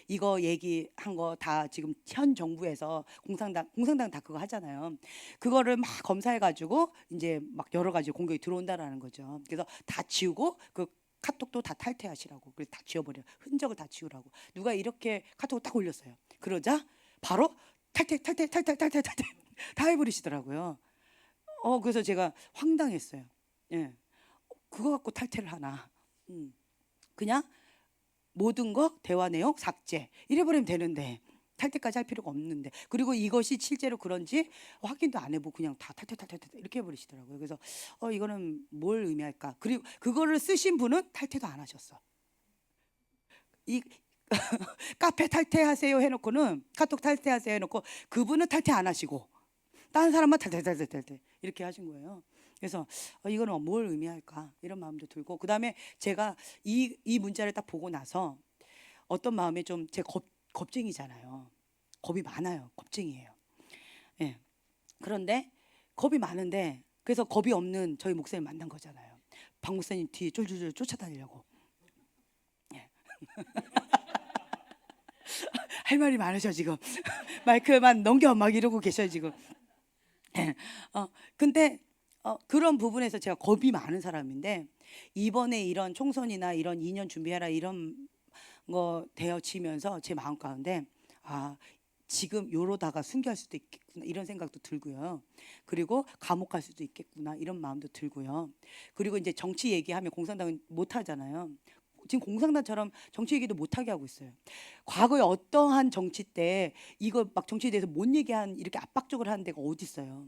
이거 얘기한 거 다 지금 현 정부에서 공산당 다 그거 하잖아요. 그거를 막 검사해가지고 이제 막 여러 가지 공격이 들어온다라는 거죠. 그래서 다 지우고 그 카톡도 다 탈퇴하시라고. 그래서 다 지워버려. 흔적을 다 지우라고. 누가 이렇게 카톡을 딱 올렸어요. 그러자 바로 탈퇴 다 해버리시더라고요. 그래서 제가 황당했어요. 예, 그거 갖고 탈퇴를 하나? 그냥 모든 거 대화 내용 삭제 이래버리면 되는데 탈퇴까지 할 필요가 없는데 그리고 이것이 실제로 그런지 확인도 안 해보고 그냥 다 탈퇴 이렇게 해버리시더라고요. 그래서 이거는 뭘 의미할까? 그리고 그거를 쓰신 분은 탈퇴도 안 하셨어. 이 카페 탈퇴하세요 해놓고는 카톡 탈퇴하세요 해놓고 그분은 탈퇴 안 하시고 다른 사람만 탈퇴 이렇게 하신 거예요. 그래서 이거는 뭘 의미할까 이런 마음도 들고 그다음에 제가 이 문자를 딱 보고 나서 어떤 마음에 좀 제 겁쟁이잖아요. 겁이 많아요. 겁쟁이에요. 예. 그런데 겁이 많은데 그래서 겁이 없는 저희 목사님 만난 거잖아요. 박 목사님 뒤에 쫄쫄쫄 쫓아다니려고. 예. 할 말이 많으셔 지금. 마이크만 넘겨 막 이러고 계셔요 지금. 예. 근데 그런 부분에서 제가 겁이 많은 사람인데 이번에 이런 총선이나 이런 2년 준비해라 이런 거 되어지면서 제 마음 가운데 지금 요러다가 순교할 수도 있겠구나 이런 생각도 들고요. 그리고 감옥 갈 수도 있겠구나 이런 마음도 들고요. 그리고 이제 정치 얘기하면 공산당은 못 하잖아요. 지금 공산당처럼 정치 얘기도 못하게 하고 있어요. 과거에 어떠한 정치 때 이거 막 정치에 대해서 못 얘기한 이렇게 압박적으로 하는 데가 어디 있어요.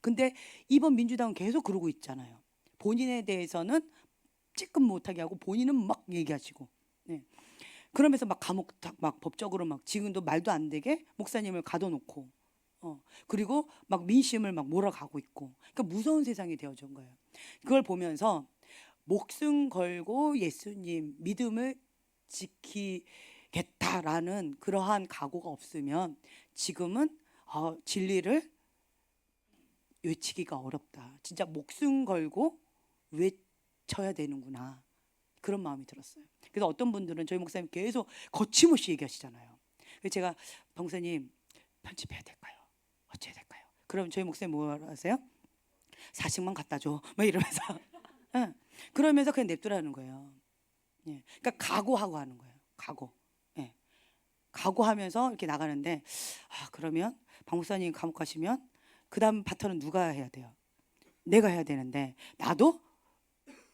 근데 이번 민주당은 계속 그러고 있잖아요. 본인에 대해서는 찌끔 못하게 하고 본인은 막 얘기하시고 네. 그러면서 막 감옥 막 법적으로 막 지금도 말도 안 되게 목사님을 가둬놓고 그리고 막 민심을 막 몰아가고 있고 그러니까 무서운 세상이 되어진 거예요. 그걸 보면서 목숨 걸고 예수님 믿음을 지키겠다라는 그러한 각오가 없으면 지금은 진리를 외치기가 어렵다. 진짜 목숨 걸고 외쳐야 되는구나. 그런 마음이 들었어요. 그래서 어떤 분들은 저희 목사님 계속 거침없이 얘기하시잖아요. 그래서 제가 목사님 편집해야 될까요? 어찌해야 될까요? 그럼 저희 목사님 뭐라 하세요? 사식만 갖다 줘. 막 이러면서 응. 그러면서 그냥 냅두라는 거예요. 예. 그러니까 각오하고 하는 거예요. 각오. 예. 각오하면서 이렇게 나가는데 그러면 박 목사님 감옥 가시면 그 다음 바턴은 누가 해야 돼요? 내가 해야 되는데 나도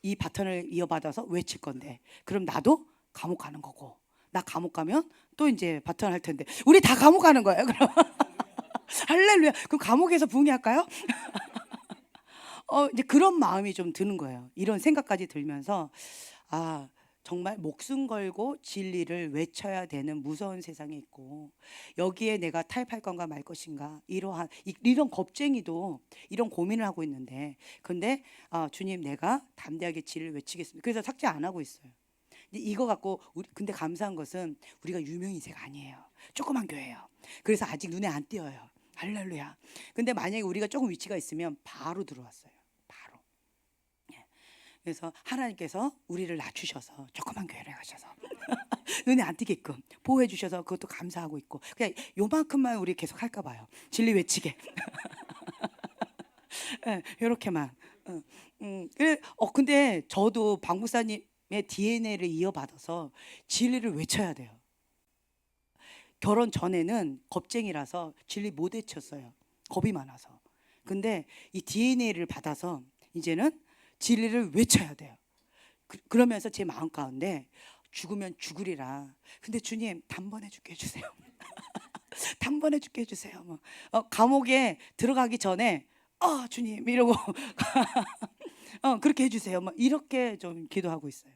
이 바턴을 이어받아서 외칠 건데 그럼 나도 감옥 가는 거고 나 감옥 가면 또 이제 바턴 할 텐데 우리 다 감옥 가는 거예요. 그럼 할렐루야. 그럼 감옥에서 부흥회할까요? 이제 그런 마음이 좀 드는 거예요. 이런 생각까지 들면서 아, 정말 목숨 걸고 진리를 외쳐야 되는 무서운 세상에 있고 여기에 내가 타협할 건가 말 것인가 이러한 이런 겁쟁이도 이런 고민을 하고 있는데 근데 주님 내가 담대하게 진리를 외치겠습니다. 그래서 삭제 안 하고 있어요. 이거 갖고 근데 감사한 것은 우리가 유명 인세가 아니에요. 조그만 교회예요. 그래서 아직 눈에 안 띄어요. 할렐루야. 근데 만약에 우리가 조금 위치가 있으면 바로 들어왔어요. 바로. 예. 그래서 하나님께서 우리를 낮추셔서 조그만 교회를 가셔서 눈에 안 띄게끔 보호해 주셔서 그것도 감사하고 있고 그냥 요만큼만 우리 계속 할까 봐요. 진리 외치게. 예, 요렇게만. 근데 저도 방구사님의 DNA를 이어받아서 진리를 외쳐야 돼요. 결혼 전에는 겁쟁이라서 진리 못 외쳤어요. 겁이 많아서. 근데 이 DNA를 받아서 이제는 진리를 외쳐야 돼요. 그러면서 제 마음 가운데 죽으면 죽으리라. 근데 주님 단번에 죽게 해주세요. 단번에 죽게 해주세요. 뭐. 감옥에 들어가기 전에 주님 이러고 그렇게 해주세요. 뭐 이렇게 좀 기도하고 있어요.